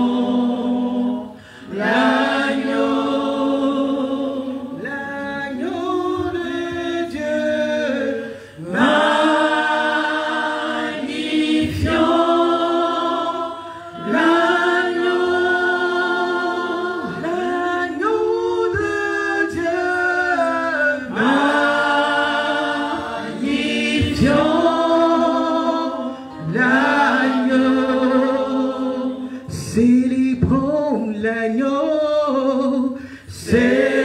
l'agneau, magnifions l'agneau de Dieu. Magnifions l'agneau, célébrons l'agneau, célébrons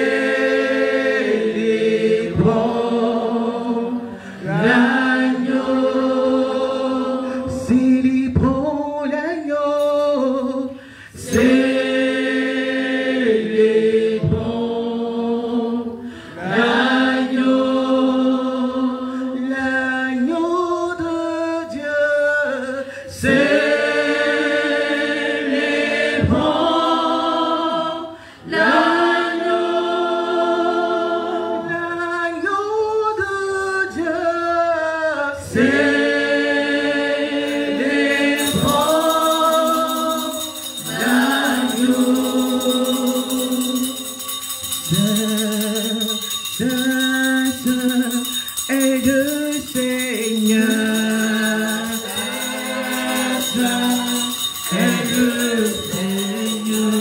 l'agneau, célébrons l'agneau, célébrons l'agneau, l'agneau de Dieu, célébrons l'agneau, l'agneau de Dieu, célébrons l'agneau. Saint, Saint est le Seigneur. Saint est le Seigneur.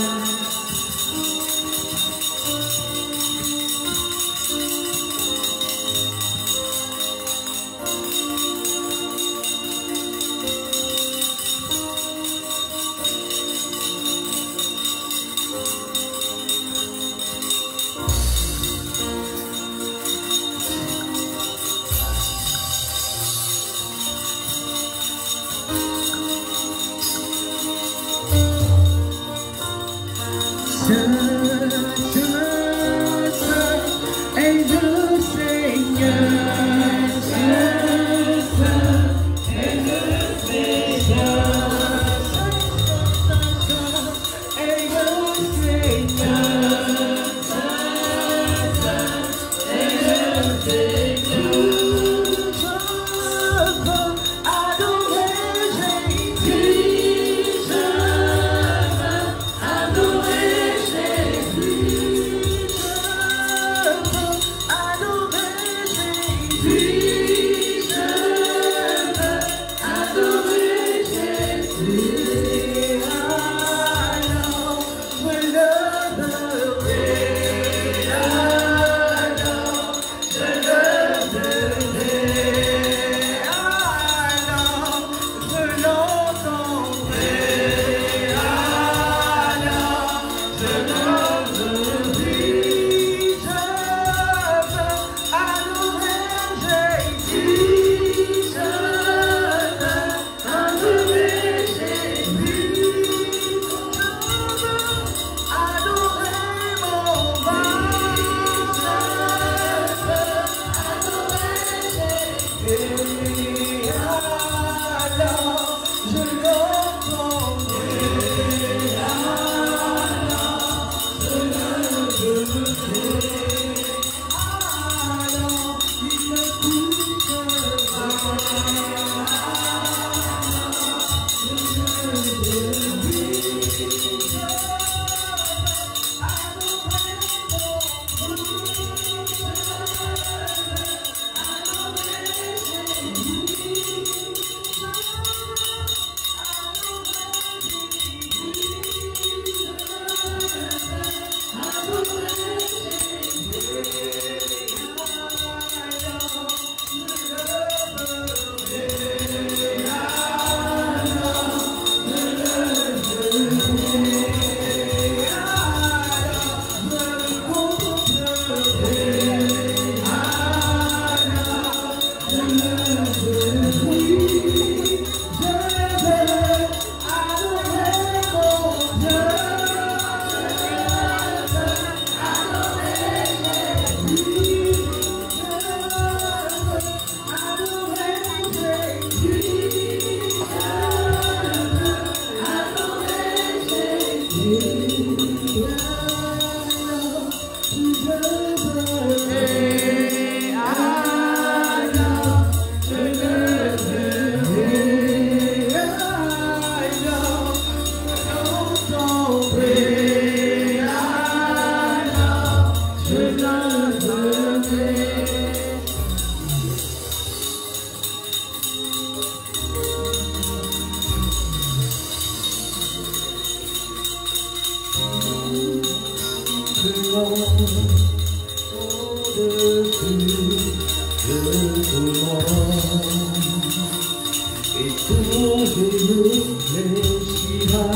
et ton genou fléchira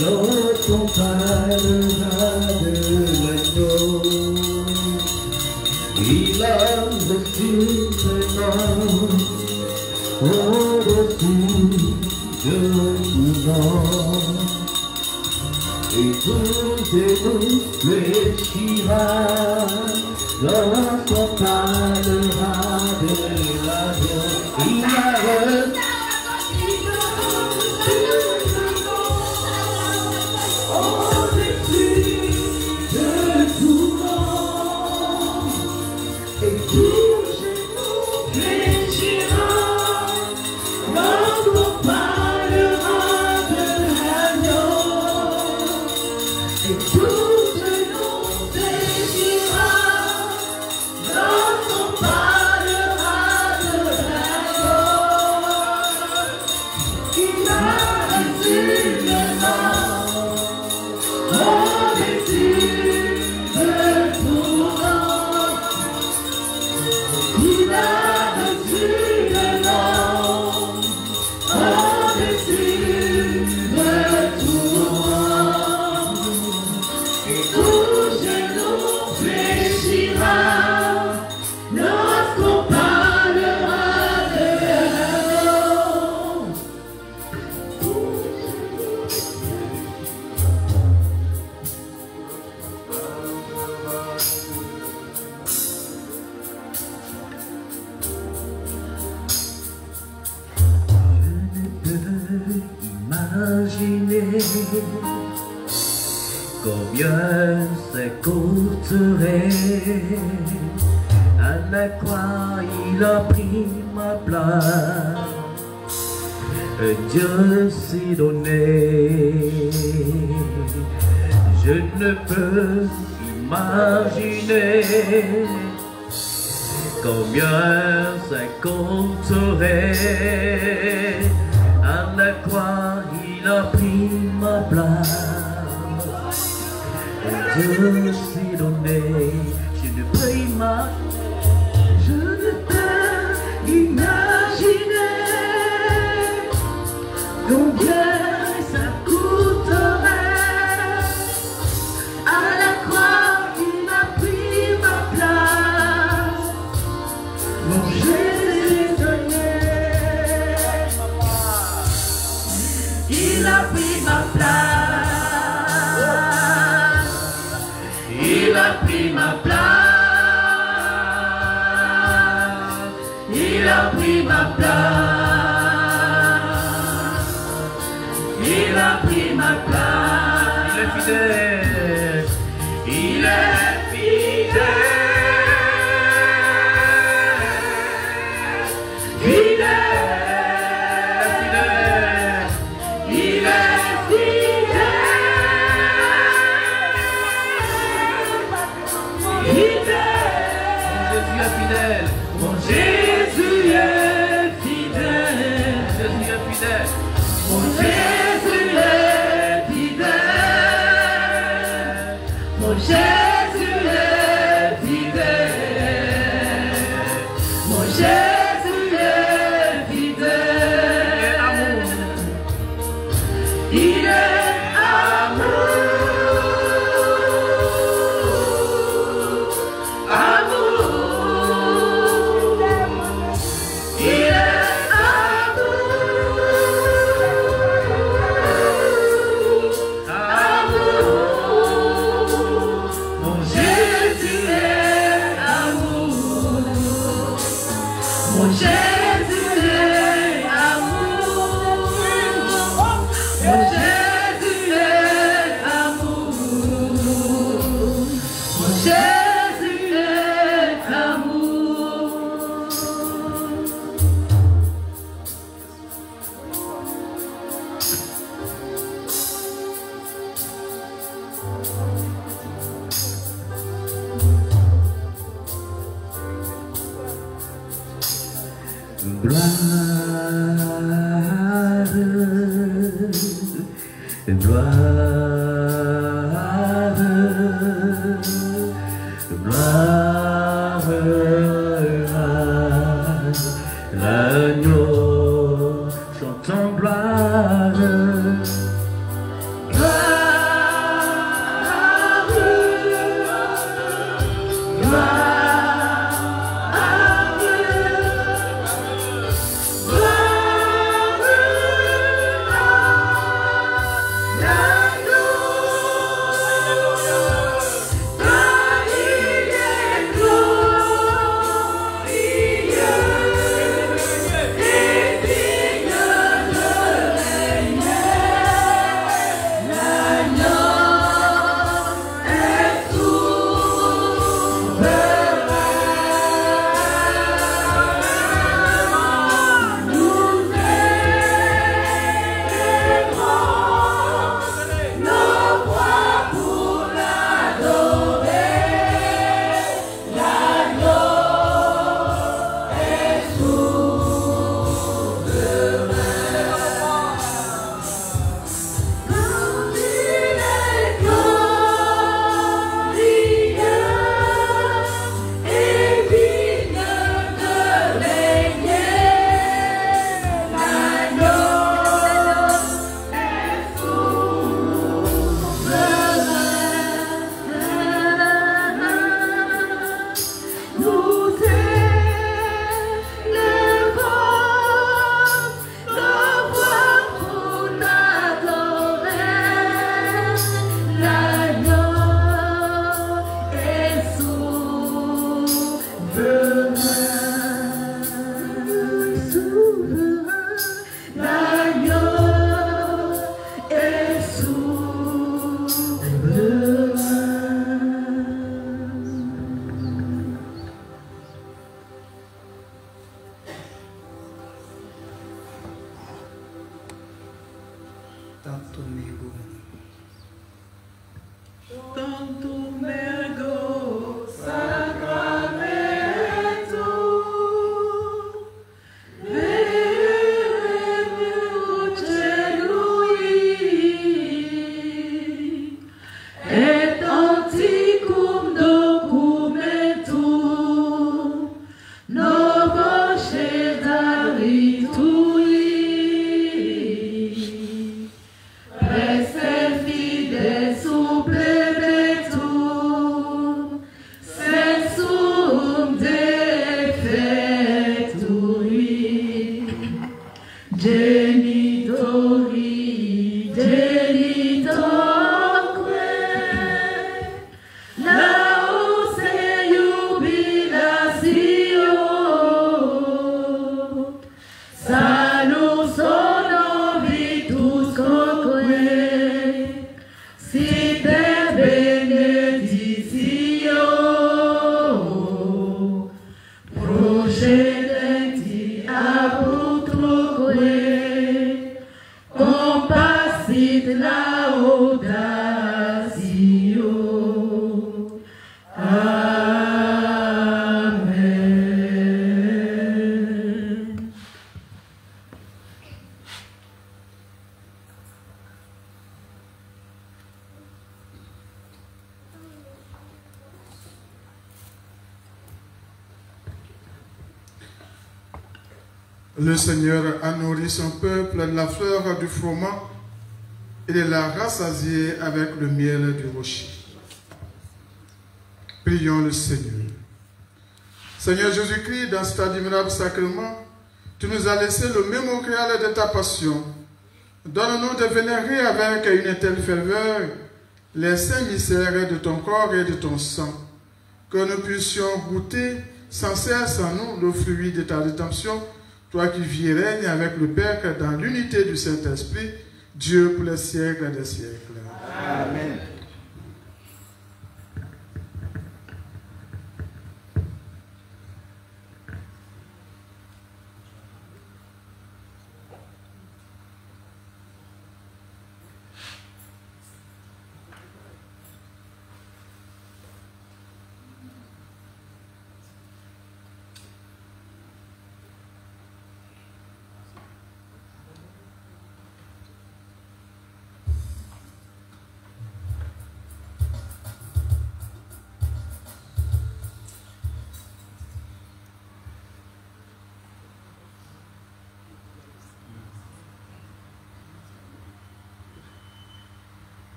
lorsqu'on parlera de l'agneau. Il a reçu maintenant au-dessus de tout nom, et tout genou fléchira lorsqu'on parlera de l'agneau. Il a reçu combien ça coûterait. À la croix il a pris ma place, Dieu s'est donné. Je ne peux imaginer combien ça coûterait. À la croix il a pris ma place, Dieu s'est donné. Je ne peux imaginer combien ça coûterait. À la croix il a pris ma place, mon Jésus donné. Il a pris ma place, il a pris ma place, il a pris ma place, il a pris ma place. Il est fidèle, il est fidèle, mon Jésus est fidèle, Jésus est fidèle, mon Jésus est fidèle, mon Jésus est fidèle, mon Jésus est fidèle. Amour, il est amour. Gloire, gloire, Tanto Mego. Tanto Mego, Sacramento, Veremos lui, et anticum documentum, novo cedaritui, preste fides supplementum, sensum defectui, genitori, genitoque, lause jubilatio, salus honovitus coque, site benedictio, procedenti abutroque, compassit laudatio. Amen. Le Seigneur a nourri son peuple de la fleur du froment et de l'a rassasié avec le miel du rocher. Prions le Seigneur. Seigneur Jésus-Christ, dans cet admirable sacrement, tu nous as laissé le mémorial de ta passion. Donne-nous de vénérer avec une telle ferveur les saints mystères de ton corps et de ton sang, que nous puissions goûter sans cesse en nous le fruit de ta rédemption, toi qui vis et règnes avec le Père dans l'unité du Saint-Esprit, Dieu pour les siècles des siècles. Amen.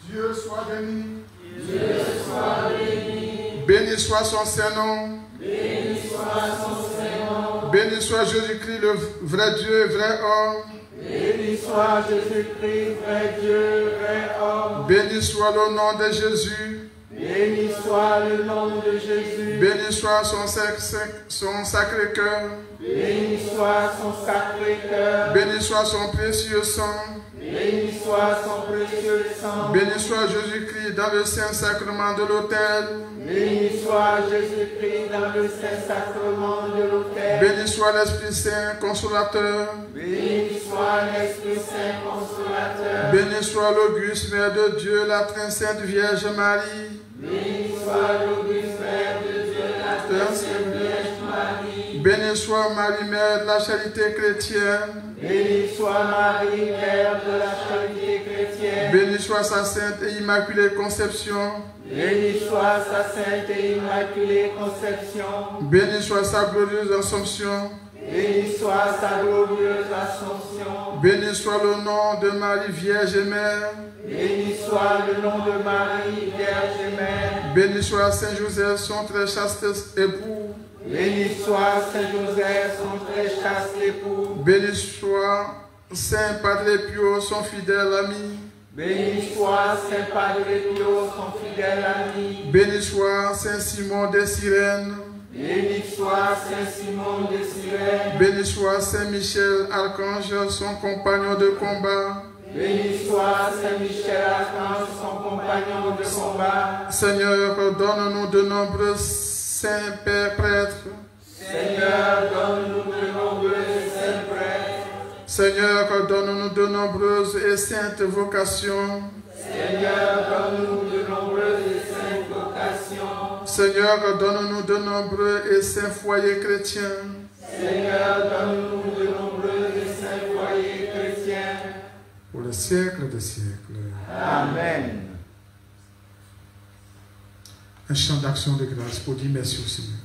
Dieu soit béni. Dieu soit béni. Béni soit son Saint-Nom. Béni soit son Saint-Nom. Béni soit Jésus-Christ, le vrai Dieu et vrai homme. Béni soit Jésus-Christ, vrai Dieu, vrai homme. Béni soit le nom de Jésus. Béni soit le nom de Jésus. Béni soit son sacré cœur. Béni soit son sacré cœur. Béni soit son précieux sang. Béni soit son précieux sang. Béni soit Jésus-Christ dans le saint sacrement de l'autel. Béni soit Jésus-Christ dans le saint sacrement de l'autel. Béni soit l'Esprit Saint consolateur. Béni soit l'Esprit Saint consolateur. Béni soit l'auguste Mère de Dieu, la très sainte Vierge Marie. Béni soit l'auguste Mère de Dieu, la très sainte Vierge Marie. Béni soit Marie, Mère de la charité chrétienne. Béni soit Marie, Mère de la charité chrétienne. Béni soit sa sainte et immaculée conception. Béni soit sa sainte et immaculée conception. Béni soit sa glorieuse Assomption. Béni soit sa glorieuse Assomption. Béni soit le nom de Marie, Vierge et Mère. Béni soit le nom de Marie, Vierge et Mère. Béni soit Saint Joseph, son très chaste époux. Béni soit Saint Joseph, son très chaste époux. Béni soit Saint Padre Pio, son fidèle ami. Béni soit Saint Padre Pio, son fidèle ami. Béni soit Saint Simon des Cyrènes. Béni soit Saint Simon de Cyrène. Béni soit Saint Michel, archange, son compagnon de combat. Béni soit Saint Michel Archange, son compagnon de combat. Seigneur, donne-nous de nombreux saints pères prêtres. Seigneur, donne-nous de nombreux saints prêtres. Seigneur, donne-nous de nombreuses et saintes vocations. Seigneur, donne-nous de nombreuses et saintes vocations. Seigneur, donne-nous de nombreux et saints foyers chrétiens. Seigneur, donne-nous de nombreux et saints foyers chrétiens. Pour le siècle des siècles. Amen. Un chant d'action de grâce pour dire merci au Seigneur.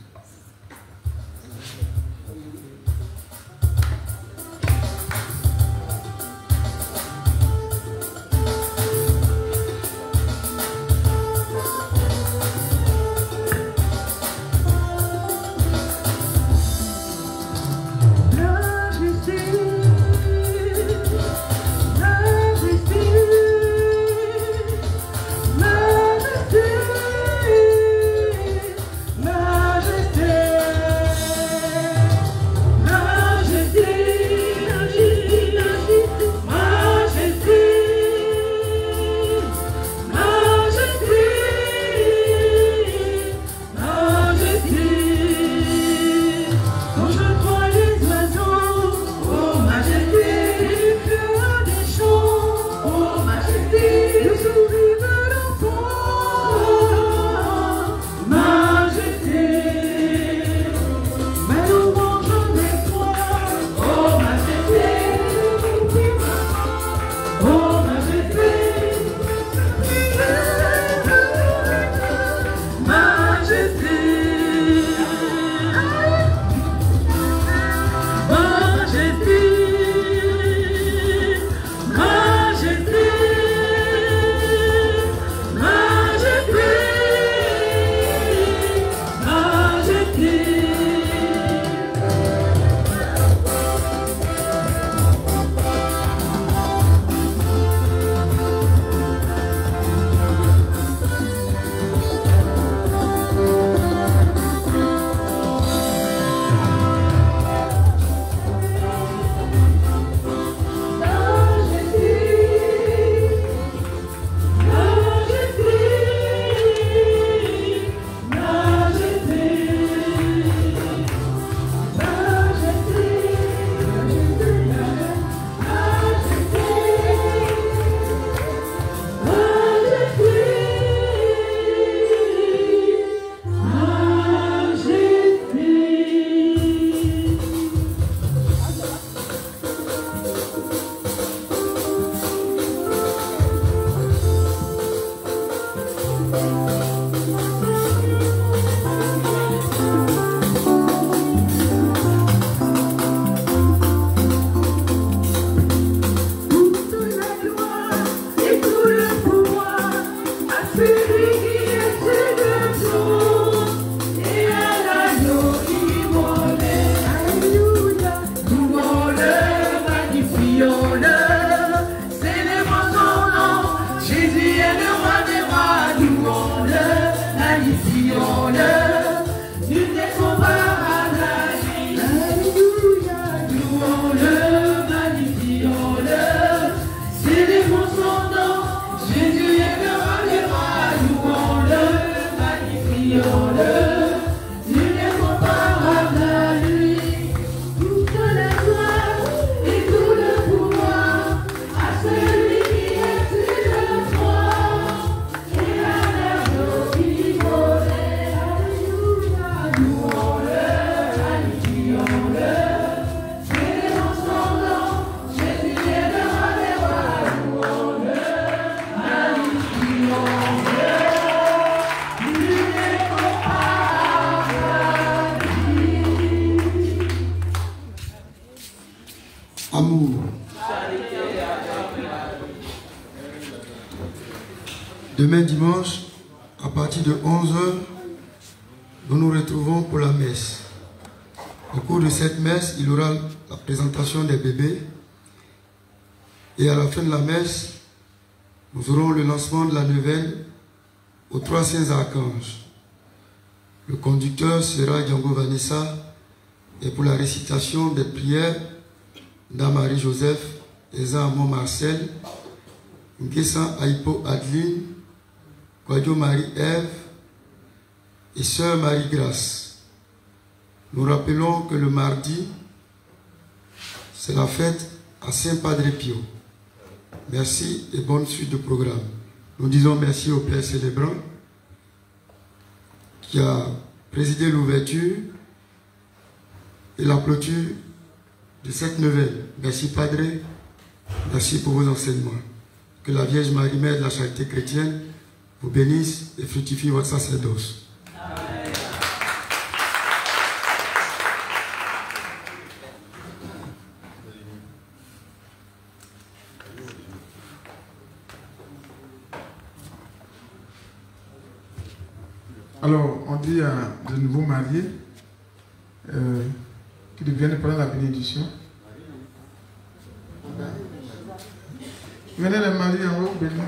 Demain dimanche, à partir de 11 h, nous nous retrouvons pour la messe. Au cours de cette messe, il y aura la présentation des bébés. Et à la fin de la messe, nous aurons le lancement de la neuvaine aux 3 saints archanges. Le conducteur sera Django Vanessa. Et pour la récitation des prières, Dame Marie-Joseph, Eza Amon Marcel, Nguessan Aipo Adeline, Kwadjo Marie-Ève et Sœur Marie-Grâce. Nous rappelons que le mardi, c'est la fête à Saint Padre Pio. Merci et bonne suite de programme. Nous disons merci au Père célébrant qui a présidé l'ouverture et la clôture de cette neuvaine. Merci Padre, merci pour vos enseignements. Que la Vierge Marie, Mère de la Charité chrétienne, vous bénisse et fructifie votre sacerdoce. Amen. Alors, on dit à de nouveaux mariés qui deviennent prendre la bénédiction. Venez les mariés en haut, bénis.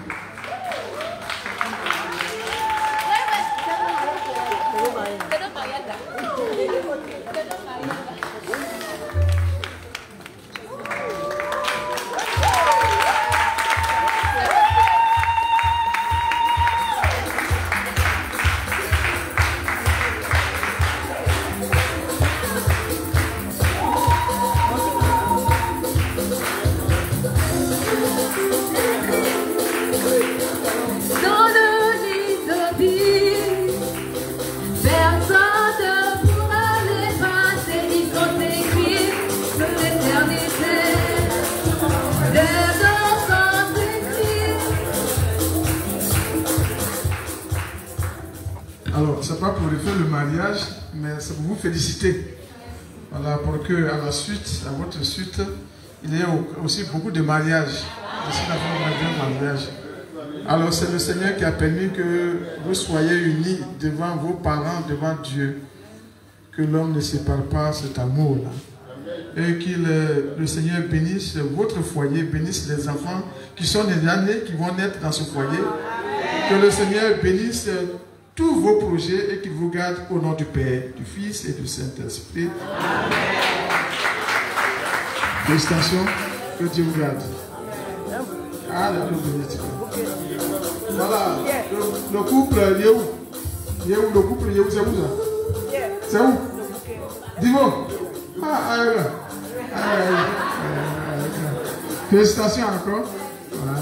Pas pour refaire le mariage, mais c'est pour vous féliciter. Voilà, pour que à la suite, à votre suite, il y ait aussi beaucoup de mariages. Alors c'est le Seigneur qui a permis que vous soyez unis devant vos parents, devant Dieu. Que l'homme ne sépare pas cet amour-là. Et que le Seigneur bénisse votre foyer, bénisse les enfants qui sont nés, qui vont naître dans ce foyer. Que le Seigneur bénisse tous vos projets et qu'il vous garde au nom du Père, du Fils et du Saint-Esprit. Félicitations, que Dieu vous garde. Voilà, le couple, il est où? Il est où le couple? Il est où? C'est où ça? C'est où? Dis-moi. Félicitations encore. Voilà.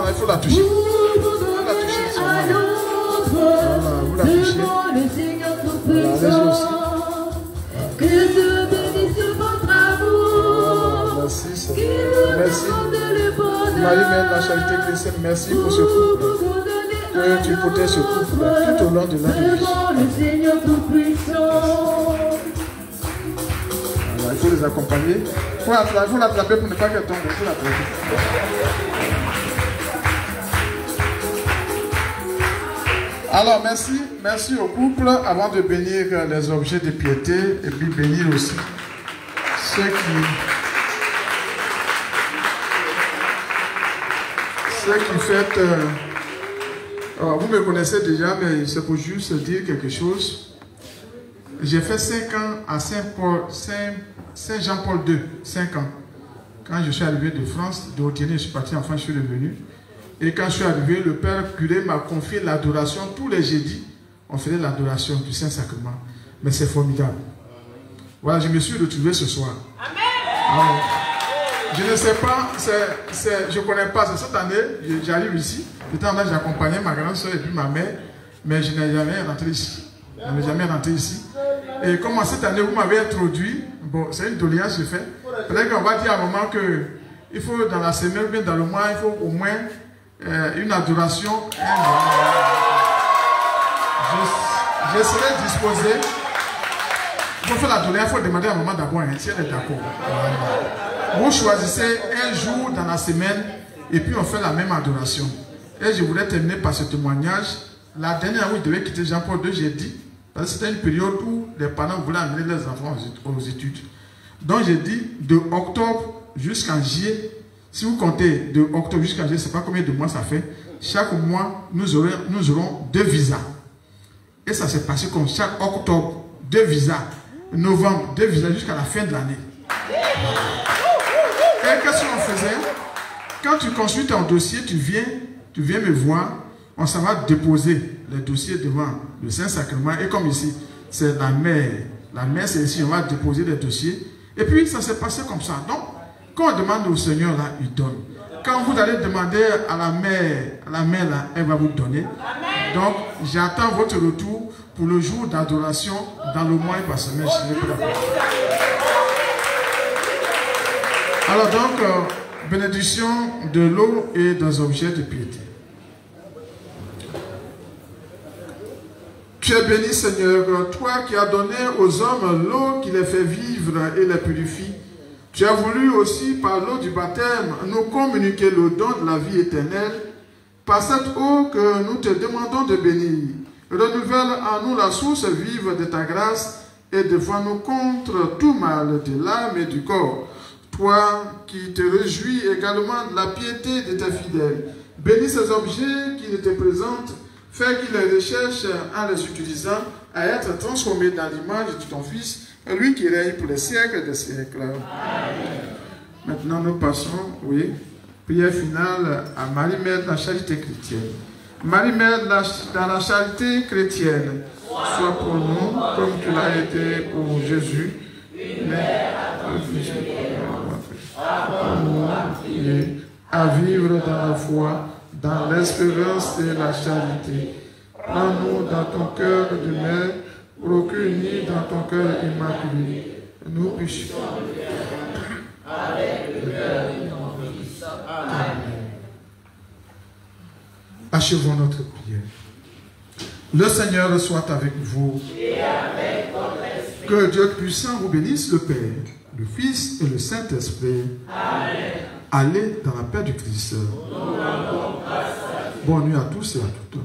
Il faut la toucher. Il faut la toucher sur moi. Voilà, vous la touchez. Voilà, allez-y aussi. Que Dieu bénisse votre amour. Merci, Seigneur. Merci. Marie-Mère de la Charité chrétienne, merci pour ce couple. Que tu protèges ce couple tout au long de l'année. Voilà, il faut les accompagner. Il faut l'attraper pour ne pas qu'elle tombe. Il faut l'attraper. Alors, merci au couple avant de bénir les objets de piété et puis bénir aussi ceux qui fêtent. Vous me connaissez déjà, mais c'est pour juste dire quelque chose. J'ai fait 5 ans à Saint Jean-Paul II, 5 ans. Quand je suis arrivé de France, de Haute-Guinée, je suis parti en France, je suis revenu. Et quand je suis arrivé, le Père curé m'a confié l'adoration. Tous les jeudis, on faisait l'adoration du Saint-Sacrement. Mais c'est formidable. Voilà, je me suis retrouvé ce soir. Amen. Alors, je ne sais pas, je ne connais pas. Cette année, j'arrive ici. J'étais en âge d'accompagner ma grande soeur et puis ma mère. Mais je n'ai jamais rentré ici. Je n'ai jamais rentré ici. Et comme cette année, vous m'avez introduit, bon, c'est une doléance que je fais. Peut-être qu'on va dire à un moment qu'il faut, dans la semaine ou bien dans le mois, il faut au moins une adoration. Je serai disposé. Il faut faire la doléance, il faut demander à maman d'abord si elle est d'accord. Vous choisissez un jour dans la semaine et puis on fait la même adoration. Et je voulais terminer par ce témoignage. La dernière où je devais quitter Jean-Paul II, j'ai dit, parce que c'était une période où les parents voulaient amener leurs enfants aux études. Donc j'ai dit, de octobre jusqu'en juillet, si vous comptez de octobre jusqu'en juillet, je ne sais pas combien de mois ça fait, chaque mois, nous aurons 2 visas. Et ça s'est passé comme chaque octobre, 2 visas. Novembre, 2 visas jusqu'à la fin de l'année. Et qu'est-ce qu'on faisait? quand tu construis ton dossier, tu viens me voir, on s'en va déposer le dossier devant le Saint-Sacrement. Et comme ici, c'est la mère c'est ici, on va déposer les dossiers. Et puis, ça s'est passé comme ça. Donc, quand on demande au Seigneur, là, il donne. Quand vous allez demander à la mère, là, elle va vous donner. Donc, j'attends votre retour pour le jour d'adoration dans le mois et par semaine. Alors donc, bénédiction de l'eau et des objets de piété. Tu es béni, Seigneur, toi qui as donné aux hommes l'eau qui les fait vivre et les purifie. Tu as voulu aussi, par l'eau du baptême, nous communiquer le don de la vie éternelle. Par cette eau que nous te demandons de bénir, renouvelle en nous la source vive de ta grâce et défends-nous contre tout mal de l'âme et du corps. Toi qui te réjouis également de la piété de tes fidèles, bénis ces objets qui te présentent, fais qu'ils les recherchent en les utilisant à être transformés dans l'image de ton Fils, lui qui règne pour les siècles des siècles. Amen. Maintenant nous passons, prière finale à Marie-Mère de la charité chrétienne. Marie-Mère dans la charité chrétienne, sois pour nous comme tu l'as été pour Jésus, Mère à vivre dans la foi, dans l'espérance et la charité. Prends-nous dans ton cœur de mère, procure-nous dans ton cœur immaculé. Nous puissions avec le cœur de ton Fils. Amen. Achevons notre prière. Le Seigneur soit avec vous. Et avec votre esprit. Que Dieu puissant vous bénisse, le Père, le Fils et le Saint-Esprit. Amen. Allez dans la paix du Christ. Bonne nuit à tous et à toutes.